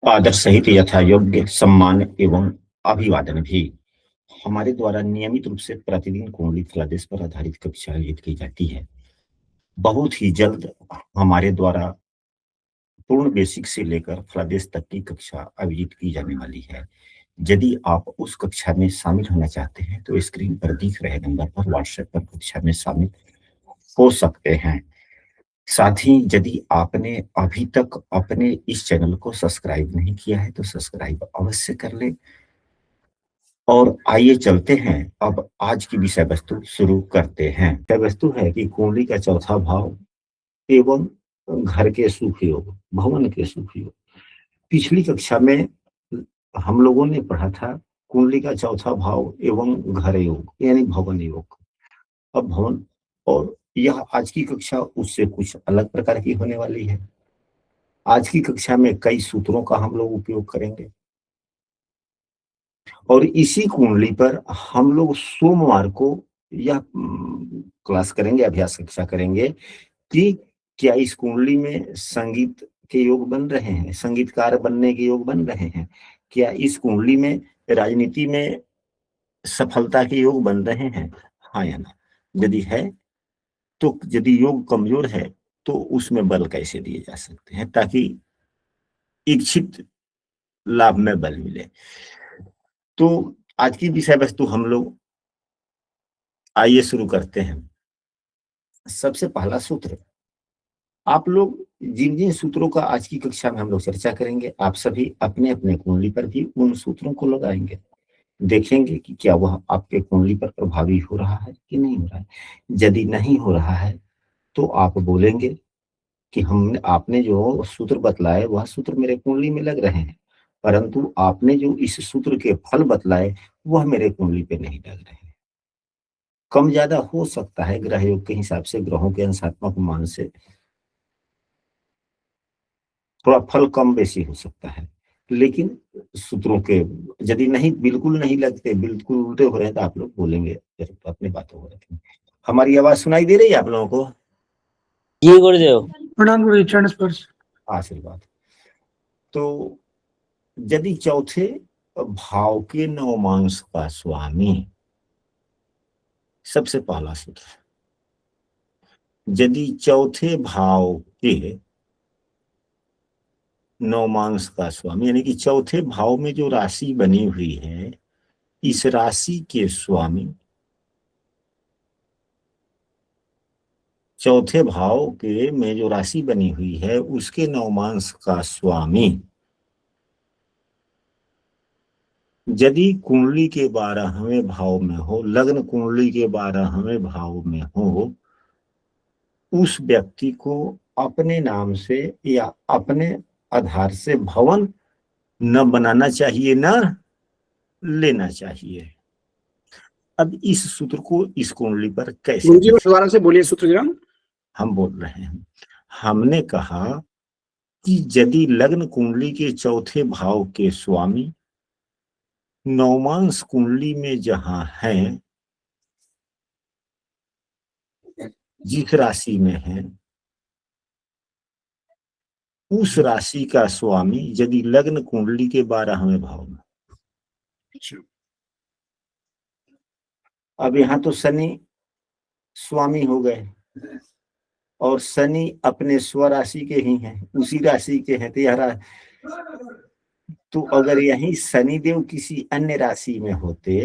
आदर सहित यथा योग्य सम्मान एवं अभिवादन भी। हमारे द्वारा नियमित रूप से प्रतिदिन कुंडली फलादेश पर आधारित कक्षा आयोजित की जाती है। बहुत ही जल्द हमारे द्वारा पूर्ण बेसिक से लेकर फलादेश तक की कक्षा आयोजित की जाने वाली है। यदि आप उस कक्षा में शामिल होना चाहते हैं तो स्क्रीन पर दिख रहे नंबर पर व्हाट्सएप पर कक्षा में शामिल हो सकते हैं। साथ ही यदि आपने अभी तक अपने इस चैनल को सब्सक्राइब नहीं किया है तो सब्सक्राइब अवश्य कर लें। और आइए चलते हैं, अब आज की विषय वस्तु शुरू करते हैं। विषय वस्तु है कि कुंडली का चौथा भाव एवं घर के सुख योग, भवन के सुख योग। पिछली कक्षा में हम लोगों ने पढ़ा था कुंडली का चौथा भाव एवं घर योग यानी भवन योग। अब भवन, और यह आज की कक्षा उससे कुछ अलग प्रकार की होने वाली है। आज की कक्षा में कई सूत्रों का हम लोग उपयोग करेंगे और इसी कुंडली पर हम लोग सोमवार को यह क्लास करेंगे, अभ्यास कक्षा करेंगे कि क्या इस कुंडली में संगीत के योग बन रहे हैं, संगीतकार बनने के योग बन रहे हैं, क्या इस कुंडली में राजनीति में सफलता के योग बन रहे हैं, हाँ या ना। यदि है तो यदि योग कमजोर है तो उसमें बल कैसे दिए जा सकते हैं ताकि इच्छित लाभ में बल मिले। तो आज की विषय वस्तु हम लोग आइए शुरू करते हैं। सबसे पहला सूत्र, आप लोग जिन जिन सूत्रों का आज की कक्षा में हम लोग चर्चा करेंगे, आप सभी अपने अपने कुंडली पर भी उन सूत्रों को लगाएंगे, देखेंगे कि क्या वह आपके कुंडली पर प्रभावी हो रहा है कि नहीं हो रहा है। यदि नहीं हो रहा है तो आप बोलेंगे कि हमने आपने जो सूत्र बतलाए वह सूत्र मेरे कुंडली में लग रहे हैं, परंतु आपने जो इस सूत्र के फल बतलाए वह मेरे कुंडली पे नहीं लग रहे हैं। कम ज्यादा हो सकता है, ग्रह योग के हिसाब से, ग्रहों के अंशात्मक मान से थोड़ा फल कम बेसी हो सकता है, लेकिन सूत्रों के यदि नहीं, बिल्कुल नहीं लगते, बिल्कुल उल्टे हो रहे हैं तो आप लोग बोलेंगे, तो अपनी बातों को रखेंगे। हमारी आवाज सुनाई दे रही है आप लोगों को? जी गुरुदेव। प्रणाम गुरुदेव, चरण स्पर्श। आशीर्वाद। तो यदि चौथे भाव के नवमांश का स्वामी, सबसे पहला सूत्र, यदि चौथे भाव के नवमांश का स्वामी यानी कि चौथे भाव में जो राशि बनी हुई है, इस राशि के स्वामी, चौथे भाव के में जो राशि बनी हुई है उसके नवमांश का स्वामी यदि कुंडली के 12वें भाव में हो, लग्न कुंडली के 12वें भाव में हो, उस व्यक्ति को अपने नाम से या अपने आधार से भवन न बनाना चाहिए, न लेना चाहिए। अब इस सूत्र को इस कुंडली पर कैसे, दोबारा से बोलिए सूत्र जरा। हम बोल रहे हैं, हमने कहा कि यदि लग्न कुंडली के चौथे भाव के स्वामी नवमांश कुंडली में जहां है, जिस राशि में है, उस राशि का स्वामी यदि लग्न कुंडली के 12वें भाव में, अब यहाँ तो शनि स्वामी हो गए और शनि अपने स्वराशि के ही हैं, उसी राशि के हैं, तो अगर यही शनिदेव किसी अन्य राशि में होते,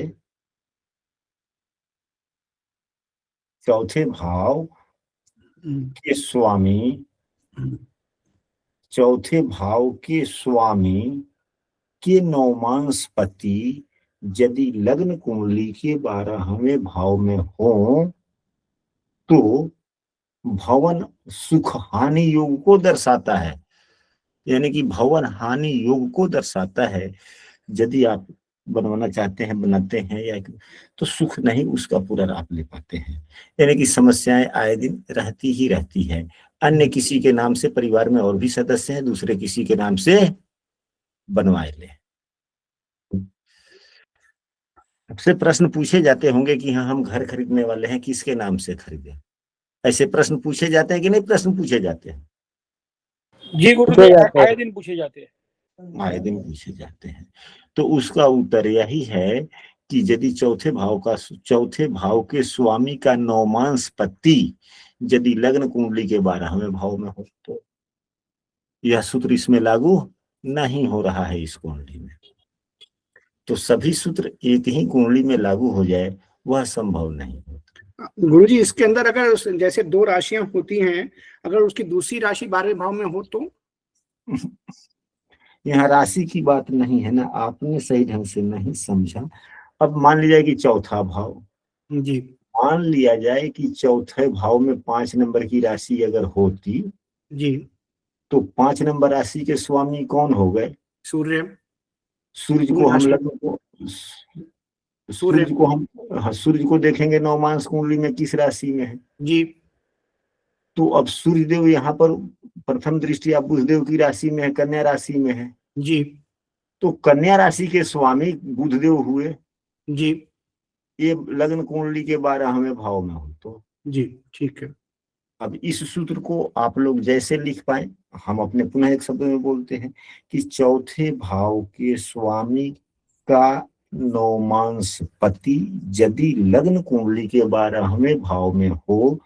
चौथे भाव के स्वामी, चौथे भाव के स्वामी के नवमांश पति यदि लग्न कुंडली के 12वें भाव में हो तो भवन सुख हानि योग को दर्शाता है, यानी कि भवन हानि योग को दर्शाता है। यदि आप बनवाना चाहते हैं, बनाते हैं, या तो सुख नहीं उसका पूरा लाभ ले पाते हैं, यानी कि समस्याएं आए दिन रहती ही रहती है। अन्य किसी के नाम से परिवार में और भी सदस्य हैं, दूसरे किसी के नाम से बनवाए ले। आपसे प्रश्न पूछे जाते होंगे कि हाँ हम घर खरीदने वाले हैं, किसके नाम से खरीदें, ऐसे प्रश्न पूछे जाते हैं कि नहीं? प्रश्न पूछे जाते हैं जी गुरुदेव, आए दिन पूछे जाते हैं। आए दिन पूछे जाते हैं। तो उसका उत्तर यही है कि यदि चौथे भाव के स्वामी का नौमांस पति यदि लग्न कुंडली के 12वें भाव में हो तो यह सूत्र इसमें लागू नहीं हो रहा है इस कुंडली में। तो सभी सूत्र एक ही कुंडली में लागू हो जाए वह संभव नहीं होता। गुरुजी, इसके अंदर अगर जैसे दो राशियां होती हैं, अगर उसकी दूसरी राशि 12वें भाव में हो तो? यहाँ राशि की बात नहीं है ना, आपने सही ढंग से नहीं समझा। अब मान लिया कि चौथा भाव, जी मान लिया जाए कि चौथे भाव में 5 नंबर की राशि अगर होती जी। तो 5 नंबर राशि के स्वामी कौन हो गए? सूर्य। सूर्य मूल को हम राशि लग्न को सूर्य। सूर्य को हम हाँ, सूर्य को देखेंगे नवमांश कुंडली में किस राशि में है। जी तो अब सूर्य देव यहाँ पर प्रथम दृष्टि आप बुधदेव की राशि में है, कन्या राशि में है। जी तो कन्या राशि के स्वामी बुधदेव हुए, जी ये लग्न कुंडली के 12वें भाव में हो तो। जी ठीक है। अब इस सूत्र को आप लोग जैसे लिख पाए, हम अपने पुनः एक शब्द में बोलते हैं कि चौथे भाव के स्वामी का नौमांस पति यदि लग्न कुंडली के 12वें भाव में हो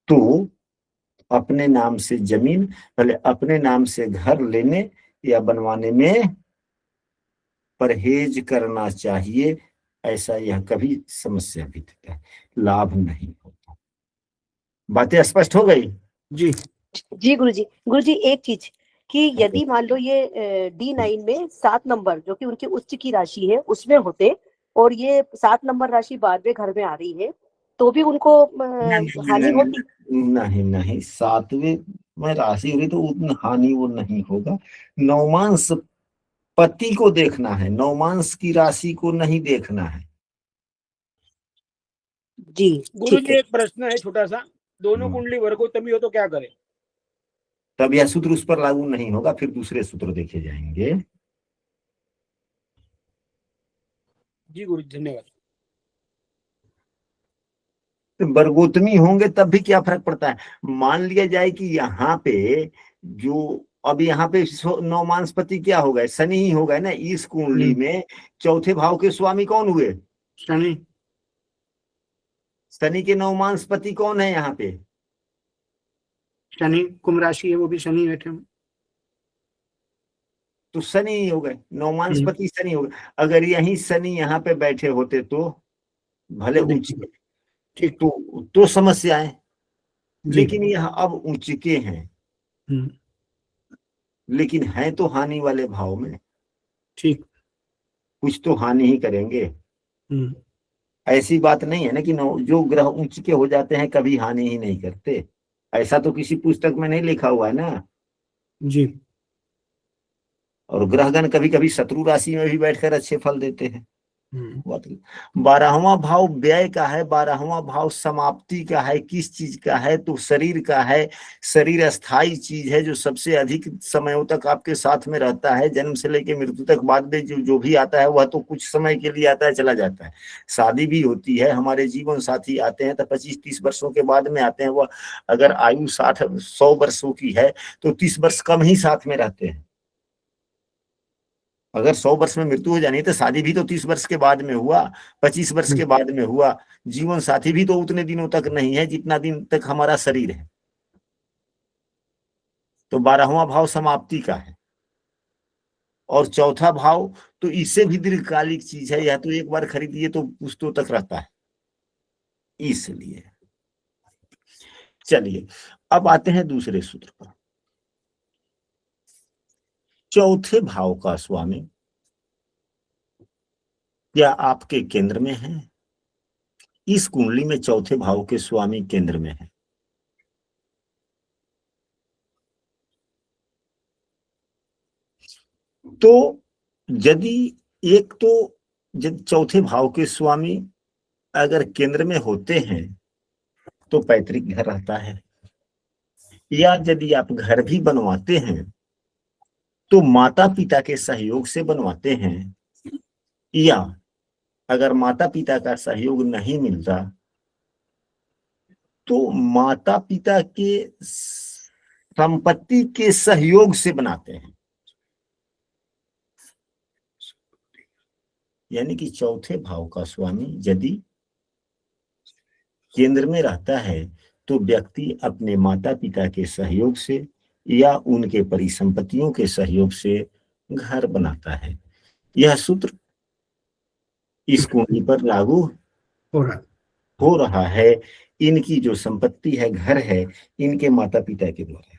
तो अपने नाम से जमीन, पहले अपने नाम से घर लेने या बनवाने में परहेज करना चाहिए। ऐसा यह कभी समस्या भी देता है, लाभ नहीं होता। बातें स्पष्ट हो गई? जी जी गुरुजी एक चीज कि यदि मान लो ये D9 में 7 नंबर जो कि उनकी उच्च की राशि है उसमें होते और ये 7 नंबर राशि 12वें घर में आ रही है तो भी उनको हानि होती? नहीं नहीं, 7वें में राशि होगी तो उतनी हानि वो नहीं होगा। नौमांस पति को देखना है, नौमांस की राशि को नहीं देखना है। जी गुरुजी, एक प्रश्न है छोटा सा, दोनों कुंडली वर्गोत्तमी हो तो क्या करें? तब यह सूत्र उस पर लागू नहीं होगा, फिर दूसरे सूत्र देखे जाएंगे। जी गुरुजी, धन्यवाद। वर्गोत्तमी होंगे तब भी क्या फर्क पड़ता है? मान लिया जाए कि यहाँ पे जो अब यहाँ पे नौमांसपति क्या हो गए? शनि ही हो गए ना। इस कुंडली में चौथे भाव के स्वामी कौन हुए? शनि। शनि के नौमांसपति कौन है यहाँ पे? शनि कुंभ राशि है, वो भी शनि बैठे हैं। तो शनि ही हो गए, नौमांसपति शनि हो गए। अगर यही शनि यहाँ पे बैठे होते तो भले उच्च ठीक तो समस्याएं, जी। लेकिन यह अब उच्च के हैं, लेकिन हैं तो हानि वाले भाव में। ठीक। कुछ तो हानि ही करेंगे। ऐसी बात नहीं है ना कि जो ग्रह उच्च के हो जाते हैं कभी हानि ही नहीं करते। ऐसा तो किसी पुस्तक में नहीं लिखा हुआ है ना। जी और ग्रहगण कभी कभी शत्रु राशि में भी बैठकर अच्छे फल देते हैं। 12वां भाव व्यय का है, 12वां भाव समाप्ति का है। किस चीज का है? तो शरीर का है। शरीर अस्थाई चीज है जो सबसे अधिक समयों तक आपके साथ में रहता है। जन्म से लेकर मृत्यु तक बाद में जो भी आता है वह तो कुछ समय के लिए आता है, चला जाता है। शादी भी होती है, हमारे जीवन साथी आते हैं तो 25-30 वर्षों के बाद में आते हैं। वह अगर आयु 60-100 वर्षों की है तो 30 वर्ष कम ही साथ में रहते हैं। अगर 100 वर्ष में मृत्यु हो जानी तो शादी भी तो 30 वर्ष के बाद में हुआ, 25 वर्ष के बाद में हुआ। जीवन साथी भी तो उतने दिनों तक नहीं है जितना दिन तक हमारा शरीर है। तो 12वां भाव समाप्ति का है और चौथा भाव तो इससे भी दीर्घकालिक चीज है। यह तो एक बार खरीदिए तो पुश्तों तक रहता है, इसलिए। चलिए अब आते हैं दूसरे सूत्र पर। चौथे भाव का स्वामी क्या आपके केंद्र में है? इस कुंडली में चौथे भाव के स्वामी केंद्र में है। तो यदि एक तो जब चौथे भाव के स्वामी अगर केंद्र में होते हैं तो पैतृक घर रहता है, या यदि आप घर भी बनवाते हैं तो माता पिता के सहयोग से बनवाते हैं, या अगर माता पिता का सहयोग नहीं मिलता तो माता पिता के संपत्ति के सहयोग से बनाते हैं। यानी कि चौथे भाव का स्वामी यदि केंद्र में रहता है तो व्यक्ति अपने माता पिता के सहयोग से या उनके परिसंपत्तियों के सहयोग से घर बनाता है। यह सूत्र इस कुंडली पर लागू हो रहा है। इनकी जो संपत्ति है, घर है, इनके माता पिता के द्वारा।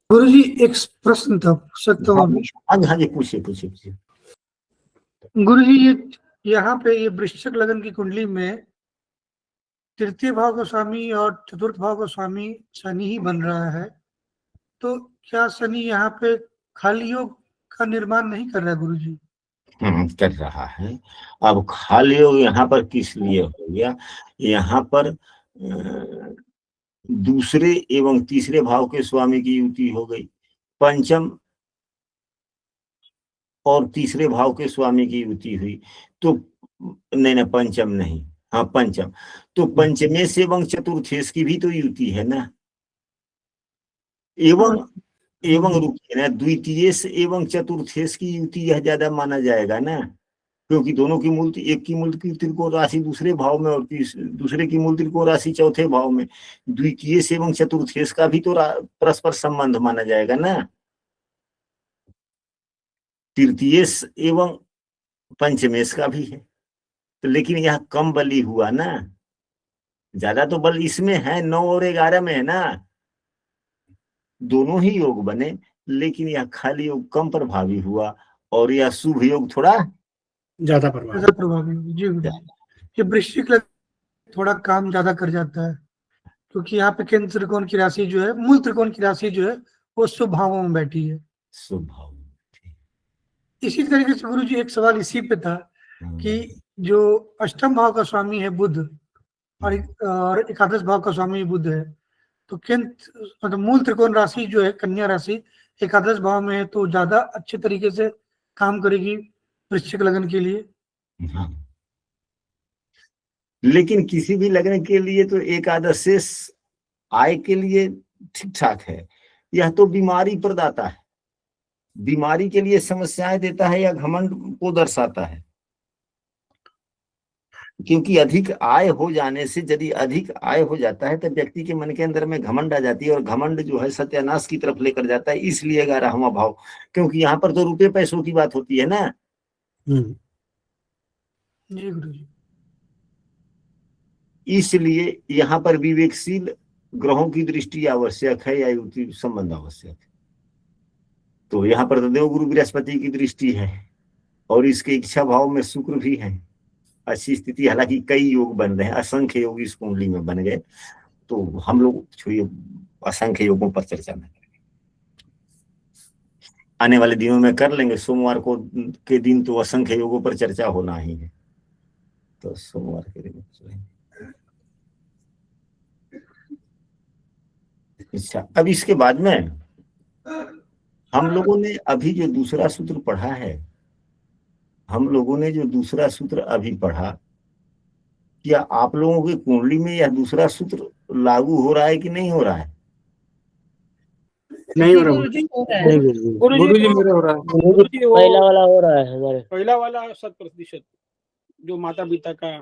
गुरु जी एक प्रश्न था, पूछ सकता हूँ? हाँ जी, पूछिए। गुरु जी ये यहाँ पे ये वृश्चिक लगन की कुंडली में तृतीय भाव का स्वामी और चतुर्थ भाव का स्वामी शनि ही बन रहा है, तो क्या शनि यहाँ पे खाली योग का निर्माण नहीं कर रहा है गुरु जी? कर रहा है। अब खाली योग यहाँ पर किस लिए हो गया? यहाँ पर दूसरे एवं तीसरे भाव के स्वामी की युति हो गई, पंचम और तीसरे भाव के स्वामी की युति हुई, तो नहीं, पंचम नहीं, हाँ पंचम, तो पंचमेश एवं चतुर्थेश की भी तो युति है ना। एवं रुकिए ना, द्वितीयेश एवं चतुर्थेश की युति यह ज्यादा माना जाएगा ना, क्योंकि दोनों की मूल, एक की मूल की त्रिकोण राशि दूसरे भाव में और दूसरे की मूल त्रिकोण राशि चौथे भाव में। द्वितीयेश एवं चतुर्थेश का भी तो परस्पर संबंध माना जाएगा ना। तृतीयेश एवं पंचमेश का भी है, तो लेकिन यह कम बली हुआ ना, ज्यादा तो बल इसमें है, 9 और 11 में है ना, दोनों ही योग बने, लेकिन यह खाली योग कम प्रभावी हुआ और यह शुभ योग थोड़ा ज्यादा प्रभावी। जी ये वृश्चिक थोड़ा काम ज्यादा कर जाता है, क्योंकि यहाँ पे केंद्र त्रिकोण की राशि जो है, मूल त्रिकोण की राशि जो है, वो शुभ भावों में बैठी है। शुभ भाव। इसी तरीके से गुरु जी एक सवाल इसी पे था कि जो अष्टम भाव का स्वामी है बुध और एकादश भाव का स्वामी बुध है, तो केंद्र मतलब मूल त्रिकोण राशि जो है कन्या राशि एकादश भाव में है, तो ज्यादा अच्छे तरीके से काम करेगी वृश्चिक लगन के लिए। हाँ। लेकिन किसी भी लगन के लिए तो एकादश आय के लिए ठीक ठाक है, यह तो बीमारी प्रदाता है, बीमारी के लिए समस्याएं देता है या घमंड को दर्शाता है। क्योंकि अधिक आय हो जाने से, यदि अधिक आय हो जाता है तो व्यक्ति के मन के अंदर में घमंड आ जाती है, और घमंड जो है सत्यानाश की तरफ लेकर जाता है। इसलिए 11वां भाव, क्योंकि यहाँ पर तो रुपये पैसों की बात होती है ना। जी गुरु जी। इसलिए यहाँ पर विवेकशील ग्रहों की दृष्टि आवश्यक है या युति संबंध आवश्यक है। तो यहाँ पर तो देवगुरु बृहस्पति की दृष्टि है और इसके इच्छा भाव में शुक्र भी है, अच्छी स्थिति। हालांकि कई योग बन रहे हैं, असंख्य योग इस कुंडली में बन गए, तो हम लोग छोड़िए असंख्य योगों पर चर्चा नहीं करेंगे, आने वाले दिनों में कर लेंगे। सोमवार को के दिन तो असंख्य योगों पर चर्चा होना ही है, तो सोमवार के दिन। अच्छा, अब इसके बाद में हम लोगों ने अभी जो दूसरा सूत्र पढ़ा है, हम लोगों ने जो दूसरा सूत्र अभी पढ़ा, क्या आप लोगों की कुंडली में यह दूसरा सूत्र लागू हो रहा है कि नहीं हो रहा है? नहीं हो रहा गुरु जी मेरे हो रहा है। पहला वाला हो रहा है हमारे, पहला वाला 100% जो माता पिता का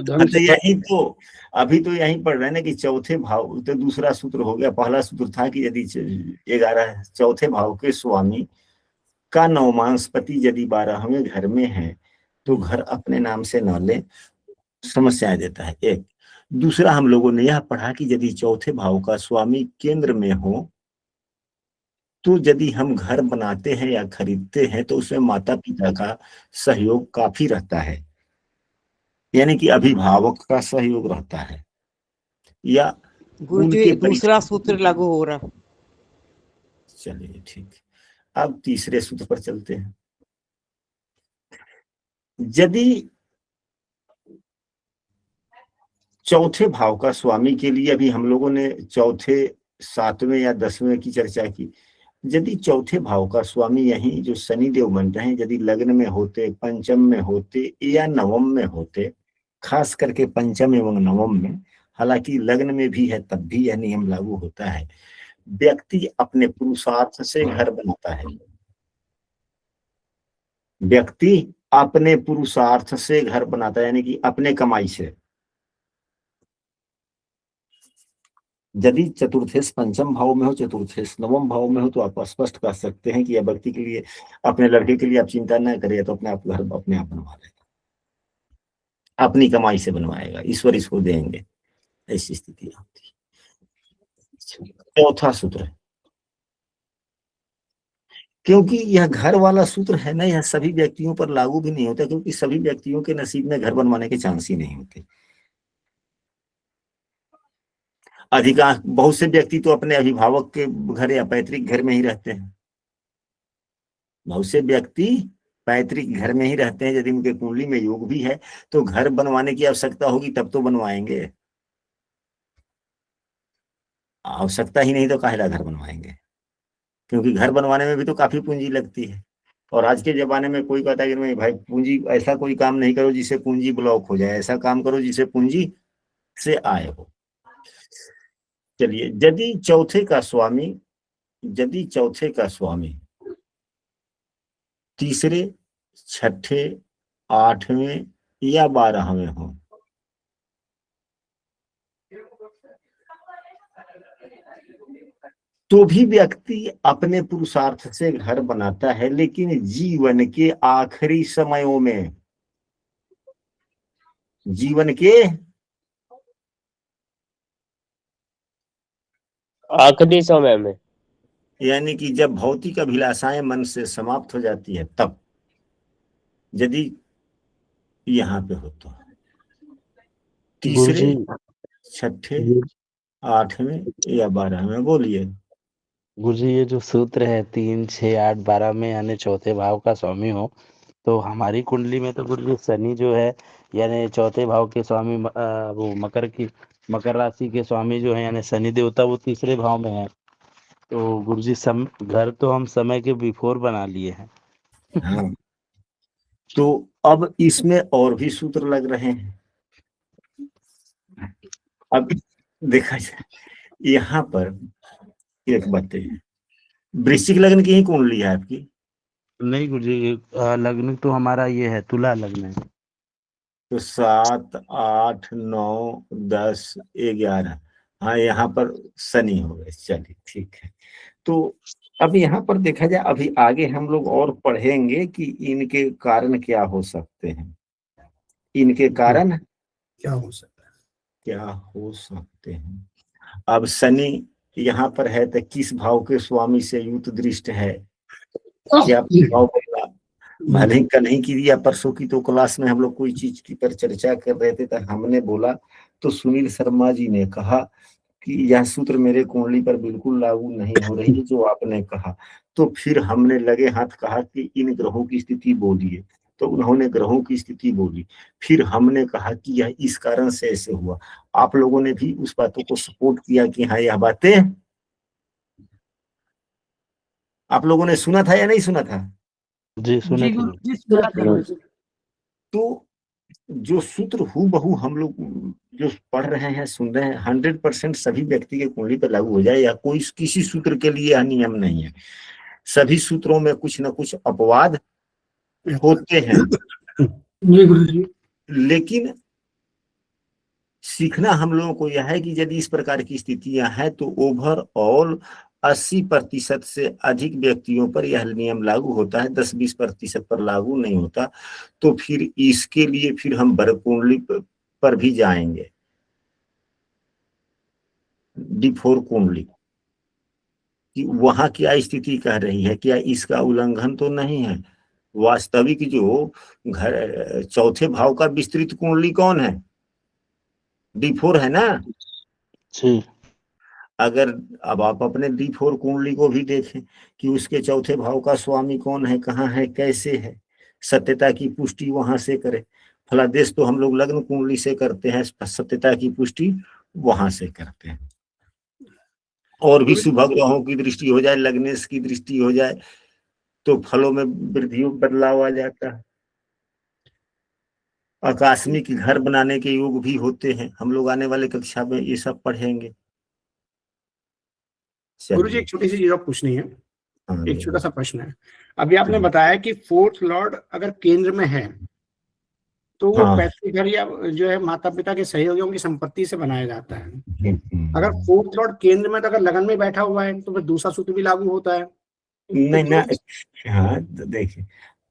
धन। अच्छा, यही तो अभी तो यही पढ़ रहे हैं ना कि चौथे भाव, तो दूसरा सूत्र हो गया। पहला सूत्र था कि यदि 11 चौथे भाव के स्वामी का नवमांसपति यदि 12वें घर में है तो घर अपने नाम से न ले, समस्याएं देता है। एक दूसरा हम लोगों ने यह पढ़ा कि यदि चौथे भाव का स्वामी केंद्र में हो तो यदि हम घर बनाते हैं या खरीदते हैं तो उसमें माता पिता का सहयोग काफी रहता है, यानी कि अभिभावक का सहयोग रहता है, या गुरुजी दूसरा सूत्र लागू हो रहा। चलिए ठीक, अब तीसरे सूत्र पर चलते हैं। यदि चौथे भाव का स्वामी के लिए, अभी हम लोगों ने चौथे 7वें या 10वें की चर्चा की, यदि चौथे भाव का स्वामी यही जो शनिदेव बन रहे हैं, यदि लग्न में होते, पंचम में होते या नवम में होते, खास करके पंचम एवं नवम में, हालांकि लग्न में भी है तब भी यह नियम लागू होता है, व्यक्ति अपने पुरुषार्थ से घर बनाता है। व्यक्ति अपने पुरुषार्थ से घर बनाता है, यानी कि अपने कमाई से। यदि चतुर्थेश पंचम भाव में हो, चतुर्थेश नवम भाव में हो, तो आप स्पष्ट कर सकते हैं कि यह व्यक्ति के लिए, अपने लड़के के लिए आप चिंता न करिए, तो अपने आप घर अपने आप बनवा लेगा, अपनी कमाई से बनवाएगा, ईश्वर इसको देंगे, ऐसी स्थिति होती है। चौथा सूत्र है, क्योंकि यह घर वाला सूत्र है ना, यह सभी व्यक्तियों पर लागू भी नहीं होता, क्योंकि सभी व्यक्तियों के नसीब में घर बनवाने के चांस ही नहीं होते। अधिकांश, बहुत से व्यक्ति तो अपने अभिभावक के घर या पैतृक घर में ही रहते हैं। बहुत से व्यक्ति पैतृक घर में ही रहते हैं। यदि उनके कुंडली में योग भी है तो घर बनवाने की आवश्यकता होगी तब तो बनवाएंगे, आवश्यकता ही नहीं तो काहेला घर बनवाएंगे, क्योंकि घर बनवाने में भी तो काफी पूंजी लगती है। और आज के जमाने में कोई कहता है कि नहीं भाई, पूंजी, ऐसा कोई काम नहीं करो जिससे पूंजी ब्लॉक हो जाए, ऐसा काम करो जिससे पूंजी से आय हो। चलिए, यदि चौथे का स्वामी तीसरे, छठे, आठवें या 12वें हो, तो भी व्यक्ति अपने पुरुषार्थ से घर बनाता है, लेकिन जीवन के आखिरी समयों में, जीवन के आखिरी समय में, यानी कि जब भौतिक अभिलाषाएं मन से समाप्त हो जाती है तब, यदि यहाँ पे हो तो तीसरे, छठे, 8वें या 12वें, बोलिए। गुरुजी, ये जो सूत्र है 3, 6, 8, 12 में, यानी चौथे भाव का स्वामी हो, तो हमारी कुंडली में तो गुरुजी शनि जो है, यानी चौथे भाव के स्वामी, वो मकर राशि के स्वामी जो है, यानी शनि देवता, वो तीसरे भाव में है। तो गुरुजी घर तो हम समय के बिफोर बना लिए हैं। हाँ, तो अब इसमें और भी सूत्र लग रहे हैं। अब देखा जाए, यहाँ पर एक बात है, वृश्चिक लग्न की ही कुंडली है आपकी? नहीं गुरुजी, लग्न तो हमारा ये है, तुला लग्न है। तो 7, 8, 9, 10, 11, हाँ, यहाँ पर शनि हो गए। चलिए ठीक है। तो अब यहाँ पर देखा जाए, अभी आगे हम लोग और पढ़ेंगे कि इनके कारण क्या हो सकते हैं, इनके कारण क्या हो सकते हैं। अब शनि यहाँ पर है तो किस भाव के स्वामी से युत दृष्ट है, क्या भाव होगा? भले ही कल ही की या परसों की तो क्लास में हम लोग कोई चीज की पर चर्चा कर रहे थे, तो हमने बोला, तो सुनील शर्मा जी ने कहा कि यह सूत्र मेरे कुंडली पर बिल्कुल लागू नहीं हो रही है जो आपने कहा। तो फिर हमने लगे हाथ कहा कि इन ग्रहों की स्थिति बोलिए, तो उन्होंने ग्रहों की स्थिति बोली। फिर हमने कहा कि यह इस कारण से ऐसे हुआ। आप लोगों ने भी उस बातों को सपोर्ट किया कि हाँ, यह बातें आप लोगों ने सुना था या नहीं सुना था? जी सुने थे। तो जो सूत्र हूबहू हम लोग जो पढ़ रहे हैं, सुन रहे हैं, 100% सभी व्यक्ति के कुंडली पर लागू हो जाए, या कोई किसी सूत्र के लिए यह नियम नहीं है। सभी सूत्रों में कुछ न कुछ अपवाद होते हैं, लेकिन सीखना हम लोगों को यह है कि यदि इस प्रकार की स्थितियां हैं तो ओवरऑल 80% से अधिक व्यक्तियों पर यह नियम लागू होता है, 10-20% पर लागू नहीं होता। तो फिर इसके लिए फिर हम वर कुंडली पर भी जाएंगे, D4 कुंडली कि वहां क्या स्थिति कह रही है, क्या इसका उल्लंघन तो नहीं है। वास्तविक जो घर चौथे भाव का विस्तृत कुंडली कौन है? D4 है ना जी। अगर अब आप अपने D4 कुंडली को भी देखें कि उसके चौथे भाव का स्वामी कौन है, कहाँ है, कैसे है, सत्यता की पुष्टि वहां से करे। फलादेश तो हम लोग लग्न कुंडली से करते हैं, सत्यता की पुष्टि वहां से करते हैं। और भी शुभ ग्रहों की दृष्टि हो जाए, लग्नेश की दृष्टि हो जाए, तो फलों में वृद्धि बदलाव आ जाता है। आकस्मिक घर बनाने के योग भी होते हैं, हम लोग आने वाले कक्षा में ये सब पढ़ेंगे। गुरुजी, एक छोटी सी चीज आप पूछनी है। हाँ, एक छोटा सा प्रश्न है। अभी आपने बताया कि फोर्थ लॉर्ड अगर केंद्र में है तो वो हाँ। पैतृक घर या जो है माता पिता के सहयोगियों की संपत्ति से बनाया जाता है। अगर हम्म। फोर्थ लॉर्ड केंद्र में तो अगर लगन में बैठा हुआ है तो फिर दूसरा सूत्र भी लागू होता है। नहीं ना, तो हाँ तो देखिए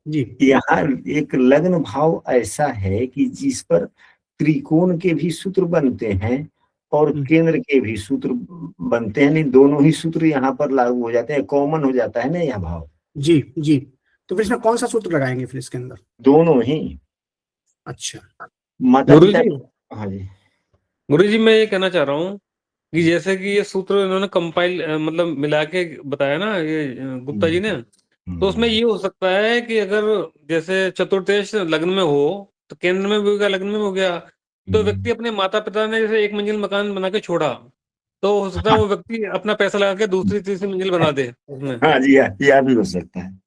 जी यहाँ एक लग्न भाव ऐसा है कि जिस पर त्रिकोण के भी सूत्र बनते हैं और केंद्र के भी सूत्र बनते हैं, नहीं दोनों ही सूत्र यहाँ पर लागू हो जाते हैं, कॉमन हो जाता है ना यह भाव। जी जी, तो फिर इसमें कौन सा सूत्र लगाएंगे फिर इसके अंदर? दोनों ही। अच्छा माता गुरु पिता। जी हाँ जी। गुरु जी मैं ये कहना चाह रहा हूँ कि जैसे कि ये सूत्र इन्होंने कंपाइल मतलब मिला के बताया ना ये गुप्ता जी ने, तो उसमें ये हो सकता है कि अगर जैसे चतुर्थेश लग्न में हो तो केंद्र में भी हो गया, लग्न में हो गया, तो व्यक्ति अपने माता पिता ने जैसे एक मंजिल मकान बना के छोड़ा, तो हो सकता है वो व्यक्ति अपना पैसा लगा के दूसरी तीसरी मंजिल बना दे उसमें। हाँ जी, यह भी हो सकता है।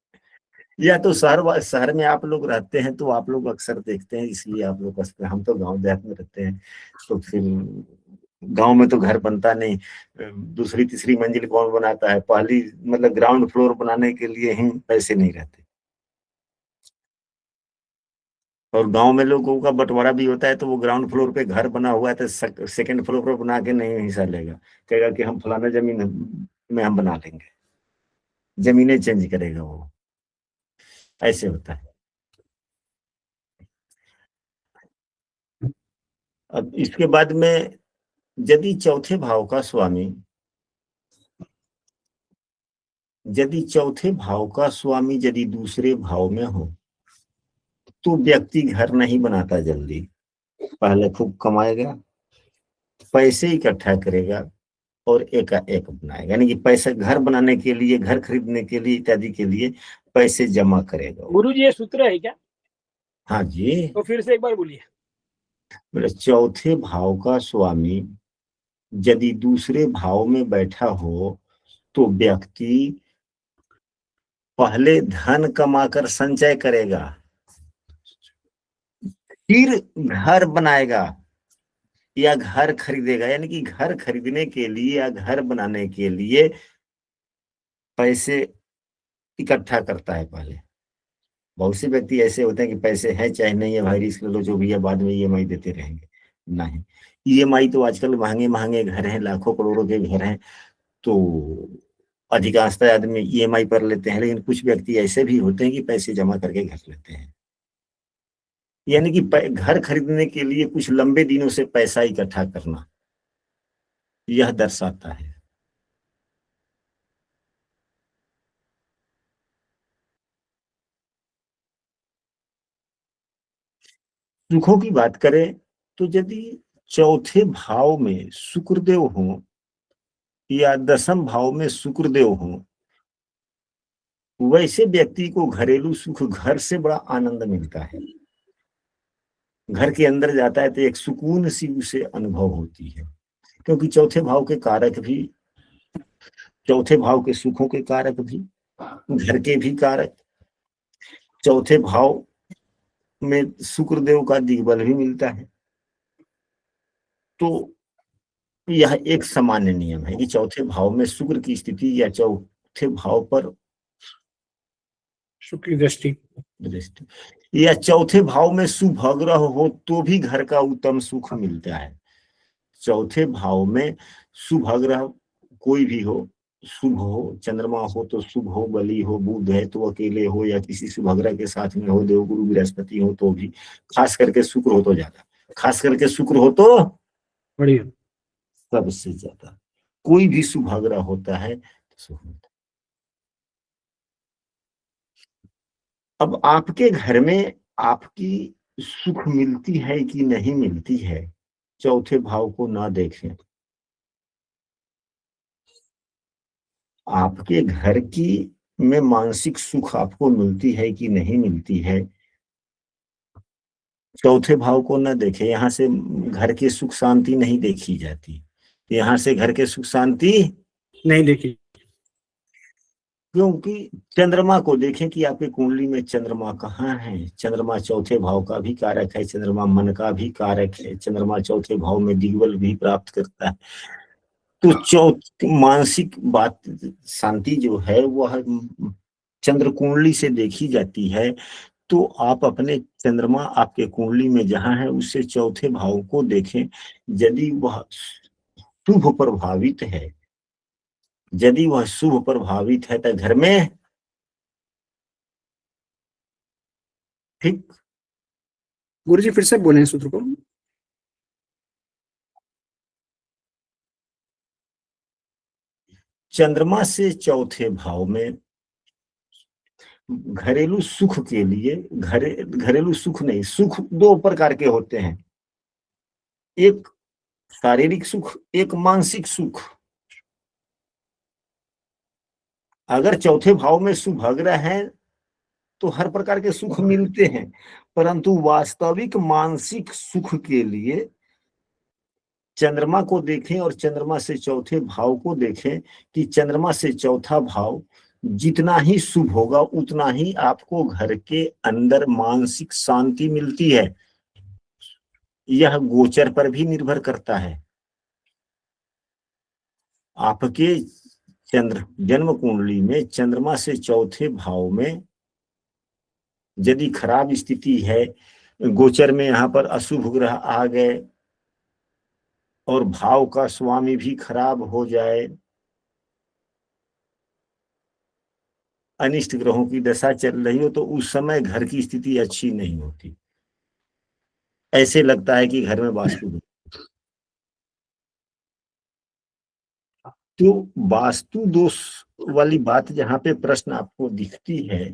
या तो शहर में आप लोग रहते हैं तो आप लोग अक्सर देखते हैं, इसलिए आप लोग हम तो गांव देहात में रहते हैं, तो फिर गांव में तो घर बनता नहीं, दूसरी तीसरी मंजिल कौन बनाता है, पहली मतलब ग्राउंड फ्लोर बनाने के लिए ही पैसे नहीं रहते। और गांव में लोगों का बंटवारा भी होता है तो वो ग्राउंड फ्लोर पे घर बना हुआ है तो सेकंड फ्लोर पर बना के नहीं हिस्सा लेगा, कहेगा कि हम फलाना जमीन में हम बना लेंगे, जमीनें चेंज करेगा वो, ऐसे होता है। अब इसके बाद में यदि चौथे भाव का स्वामी यदि दूसरे भाव में हो तो व्यक्ति घर नहीं बनाता जल्दी, पहले खूब कमाएगा, पैसे इकट्ठा करेगा और एकाएक बनाएगा, यानी कि पैसा घर बनाने के लिए, घर खरीदने के लिए इत्यादि के लिए पैसे जमा करेगा। गुरु जी ये सूत्र है क्या? हाँ जी, तो फिर से एक बार बोलिए। बोले चौथे भाव का स्वामी यदि दूसरे भाव में बैठा हो तो व्यक्ति पहले धन कमाकर संचय करेगा, फिर घर बनाएगा या घर खरीदेगा, यानी कि घर खरीदने के लिए या घर बनाने के लिए पैसे इकट्ठा करता है पहले। बहुत से व्यक्ति ऐसे होते हैं कि पैसे हैं चाहे नहीं है, भाई रिस्क लो जो भी है, बाद में ईएमआई देते रहेंगे। नहीं, ईएमआई तो आजकल महंगे महंगे घर हैं, लाखों करोड़ों के घर हैं, तो अधिकांशतः आदमी ईएमआई पर लेते हैं, लेकिन कुछ व्यक्ति ऐसे भी होते हैं कि पैसे जमा करके घर लेते हैं, यानी कि घर खरीदने के लिए कुछ लंबे दिनों से पैसा इकट्ठा करना, यह दर्शाता है। सुखों की बात करें तो यदि चौथे भाव में शुक्रदेव हो या दसम भाव में शुक्रदेव हो, वैसे व्यक्ति को घरेलू सुख, घर से बड़ा आनंद मिलता है, घर के अंदर जाता है तो एक सुकून सी उसे अनुभव होती है, क्योंकि चौथे भाव के कारक भी, चौथे भाव के सुखों के कारक भी, घर के भी कारक, चौथे भाव में शुक्रदेव का दिग्बल भी मिलता है। तो यह एक सामान्य नियम है कि चौथे भाव में शुक्र की स्थिति या चौथे भाव पर शुक्र दृष्टि या चौथे भाव में शुभ ग्रह हो तो भी घर का उत्तम सुख मिलता है। चौथे भाव में शुभ ग्रह कोई भी हो, शुभ हो, चंद्रमा हो तो शुभ हो, बलि हो, बुध है तो अकेले हो या किसी शुभ ग्रह के साथ में हो, देवगुरु बृहस्पति हो तो भी, खास करके शुक्र हो तो ज्यादा, खास करके शुक्र हो तो बढ़िया, सबसे ज्यादा। कोई भी शुभ ग्रह होता है तो शुभ होता है। अब आपके घर में आपकी सुख मिलती है कि नहीं मिलती है, चौथे भाव को ना देखें। आपके घर की में मानसिक सुख आपको मिलती है कि नहीं मिलती है, चौथे भाव को ना देखें। यहाँ से घर की सुख शांति नहीं देखी जाती, यहाँ से घर के सुख शांति नहीं देखी, क्योंकि चंद्रमा को देखें कि आपके कुंडली में चंद्रमा कहाँ है। चंद्रमा चौथे भाव का भी कारक है, चंद्रमा मन का भी कारक है, चंद्रमा चौथे भाव में दिग्बल भी प्राप्त करता है। तो मानसिक बात शांति जो है वह चंद्र कुंडली से देखी जाती है। तो आप अपने चंद्रमा आपके कुंडली में जहां है उससे चौथे भाव को देखें। यदि वह शुभ प्रभावित है, यदि वह शुभ प्रभावित है तो घर में ठीक। गुरुजी फिर से बोले सूत्र को। चंद्रमा से चौथे भाव में घरेलू सुख के लिए, घरेलू सुख नहीं, सुख दो प्रकार के होते हैं, एक शारीरिक सुख, एक मानसिक सुख। अगर चौथे भाव में सुभग्रह है तो हर प्रकार के सुख मिलते हैं, परंतु वास्तविक मानसिक सुख के लिए चंद्रमा को देखें और चंद्रमा से चौथे भाव को देखें कि चंद्रमा से चौथा भाव जितना ही शुभ होगा उतना ही आपको घर के अंदर मानसिक शांति मिलती है। यह गोचर पर भी निर्भर करता है। आपके जन्म कुंडली में चंद्रमा से चौथे भाव में यदि खराब स्थिति है, गोचर में यहाँ पर अशुभ ग्रह आ गए और भाव का स्वामी भी खराब हो जाए, अनिष्ट ग्रहों की दशा चल रही हो, तो उस समय घर की स्थिति अच्छी नहीं होती। ऐसे लगता है कि घर में वास्तु दोष। तो वास्तु दोष वाली बात जहां पे प्रश्न आपको दिखती है,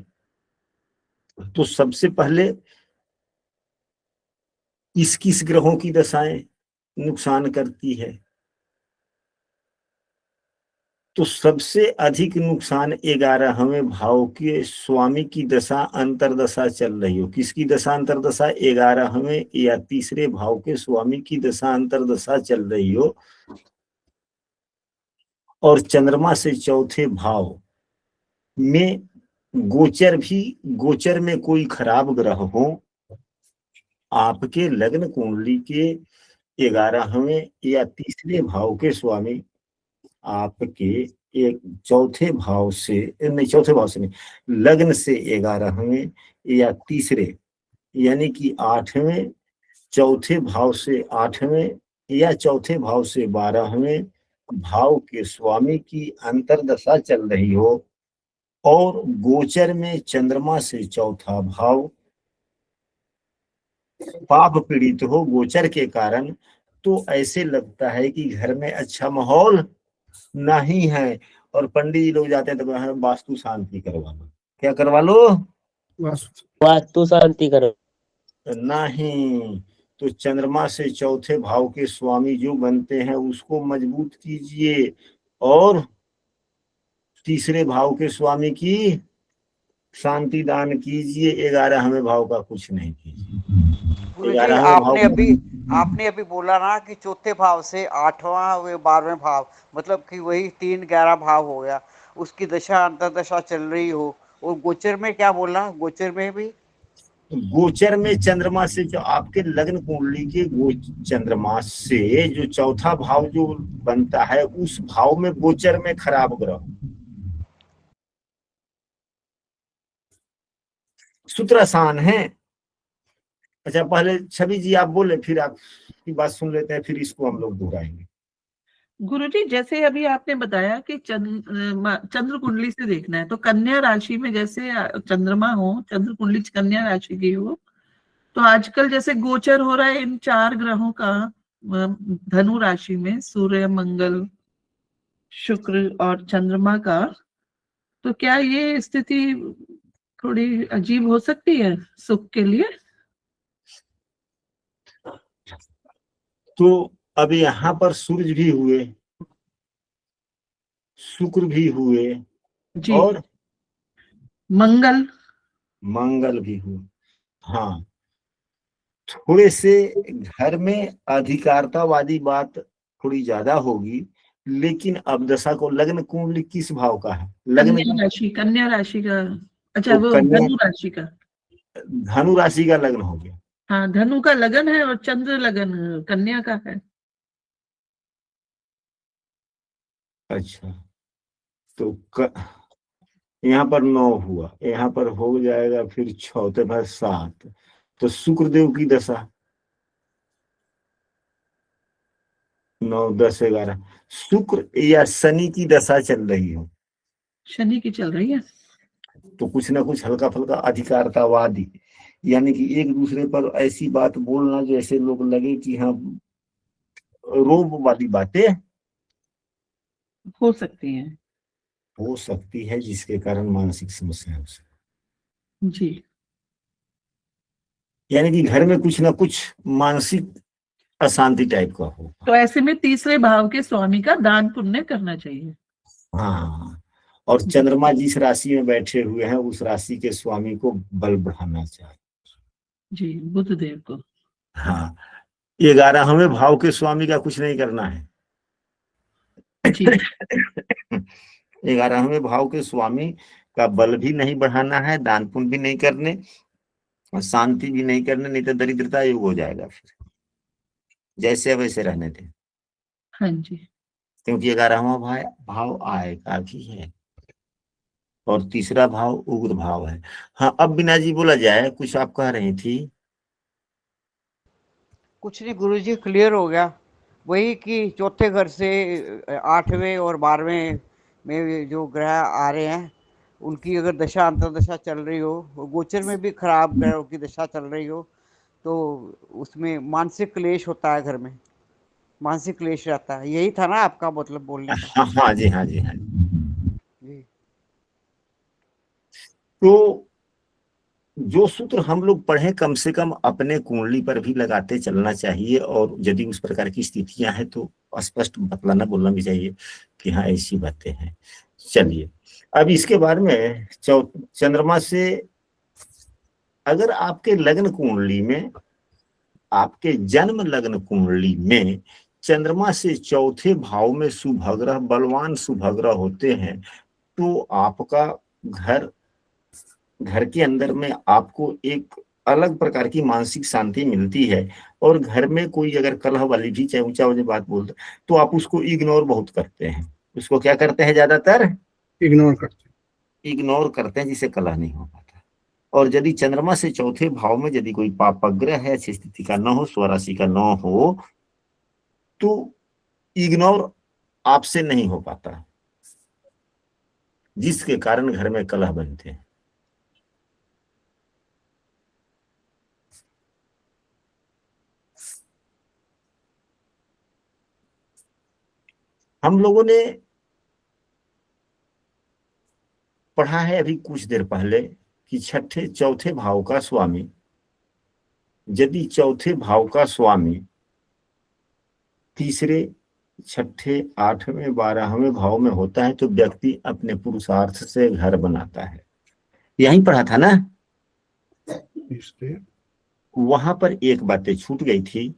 तो सबसे पहले किस ग्रहों की दशाएं नुकसान करती है? तो सबसे अधिक नुकसान 11वें भाव के स्वामी की दशा अंतरदशा चल रही हो। किसकी दशा अंतरदशा? 11वें या तीसरे भाव के स्वामी की दशा अंतरदशा चल रही हो और चंद्रमा से चौथे भाव में गोचर में कोई खराब ग्रह हो, आपके लग्न कुंडली के 11वें या तीसरे भाव के स्वामी आपके एक चौथे भाव से नहीं, लग्न से 11वें या तीसरे यानी कि 8वें, चौथे भाव से 8वें या चौथे भाव से 12वें भाव के स्वामी की अंतरदशा चल रही हो और गोचर में चंद्रमा से चौथा भाव पाप पीड़ित हो गोचर के कारण, तो ऐसे लगता है कि घर में अच्छा माहौल नहीं है। और पंडित जी लोग जाते हैं तो वास्तु शांति करवा लो। क्या करवा लो? वास्तु शांति करो। नहीं, तो चंद्रमा से चौथे भाव के स्वामी जो बनते हैं उसको मजबूत कीजिए और तीसरे भाव के स्वामी की शांति दान कीजिए। 11वें भाव का कुछ नहीं कीजिए। आपने अभी बोला ना कि चौथे भाव से 8वां व 12वें भाव, मतलब कि वही 3-11 भाव हो गया, उसकी दशा अंतरदशा चल रही हो। और गोचर में क्या बोला? गोचर में भी, गोचर में चंद्रमा से जो आपके लग्न कुंडली के चंद्रमा से जो चौथा भाव जो बनता है उस भाव में गोचर में खराब ग्रह। सूत्र आसान है। अच्छा, पहले छवि जी आप बोले, फिर आपकी बात सुन लेते हैं, फिर इसको हम लोग दोहराएंगे। गुरुजी, जैसे अभी आपने बताया कि चंद्र कुंडली से देखना है, तो कन्या राशि में जैसे चंद्रमा हो, चंद्र कुंडली कन्या राशि की हो, तो आजकल जैसे गोचर हो रहा है इन 4 ग्रहों का धनु राशि में, सूर्य, मंगल, शुक्र और चंद्रमा का, तो क्या ये स्थिति थोड़ी अजीब हो सकती है सुख के लिए? तो अब यहाँ पर सूर्य भी हुए, शुक्र भी हुए जी, और मंगल भी हुए। हाँ, थोड़े से घर में अधिकारतावादी बात थोड़ी ज्यादा होगी, लेकिन अब दशा को लग्न कुंडली किस भाव का है? कन्या राशि का। अच्छा, तो वो धनु राशि का, धनु राशि का लग्न हो गया। हाँ, धनु का लगन है और चंद्र लगन कन्या का है। अच्छा, तो यहाँ पर 9 हुआ, यहाँ पर हो जाएगा फिर चौथे पर 7, तो शुक्रदेव की दशा 9, 10, 11, शुक्र या शनि की दशा चल रही हो शनि की चल रही है। तो कुछ ना कुछ हल्का फुल्का अधिकारतावादी, यानी कि एक दूसरे पर ऐसी बात बोलना जैसे लोग लगे कि हाँ रोब वाली बातें हो सकती हैं। हो सकती है, जिसके कारण मानसिक समस्या हो सकती जी। है। यानी कि घर में कुछ ना कुछ मानसिक अशांति टाइप का हो। तो ऐसे में तीसरे भाव के स्वामी का दान पुण्य करना चाहिए। हाँ, और चंद्रमा जिस राशि में बैठे हुए हैं उस राशि के स्वामी को बल बढ़ाना चाहिए। जी, बुध देव को। हाँ, 11वें भाव के स्वामी का कुछ नहीं करना है। जी। 11वें भाव के स्वामी का बल भी नहीं बढ़ाना है, दान पुण्य भी नहीं करने, और शांति भी नहीं करने, नहीं तो दरिद्रता योग हो जाएगा। फिर जैसे वैसे रहने थे, हाँ जी। क्योंकि 11वां भाव आय का भी है और तीसरा भाव उग्र भाव है। हाँ, अब बिना जी बोला जाए, कुछ आप कह रही थी। कुछ नहीं गुरुजी, क्लियर हो गया। वही कि चौथे घर से 8वें और 12वें में जो ग्रह आ रहे हैं उनकी अगर दशा अंतर्दशा चल रही हो, गोचर में भी खराब ग्रहों की दशा चल रही हो, तो उसमें मानसिक क्लेश होता है, घर में मानसिक क्लेश रहता है। यही था ना आपका मतलब बोलने का? हाँ हाँ जी, हाँ जी, हाँ जी। जी। तो जो सूत्र हम लोग पढ़े कम से कम अपने कुंडली पर भी लगाते चलना चाहिए, और यदि उस प्रकार की स्थितियां हैं तो स्पष्ट बतलाना बोलना भी चाहिए कि हाँ ऐसी बातें हैं। चलिए, अब इसके बारे में चंद्रमा से अगर आपके लग्न कुंडली में, आपके जन्म लग्न कुंडली में चंद्रमा से चौथे भाव में शुभग्रह, बलवान शुभग्रह होते हैं, तो आपका घर के अंदर में आपको एक अलग प्रकार की मानसिक शांति मिलती है। और घर में कोई अगर कलह वाली भी चाहे ऊंचा ऊंचा बात बोलता तो आप उसको इग्नोर बहुत करते हैं। उसको क्या करते हैं? ज्यादातर इग्नोर करते हैं, जिससे कलह नहीं हो पाता। और यदि चंद्रमा से चौथे भाव में यदि कोई पापग्रह है, अच्छी स्थिति का न हो, स्वराशि का न हो, तो इग्नोर आपसे नहीं हो पाता, जिसके कारण घर में कलह बनते हैं। हम लोगों ने पढ़ा है अभी कुछ देर पहले कि चौथे भाव का स्वामी, यदि चौथे भाव का स्वामी तीसरे, छठे, 8वें, 12वें भाव में होता है तो व्यक्ति अपने पुरुषार्थ से घर बनाता है। यहीं पढ़ा था ना? वहां पर एक बातें छूट गई थी।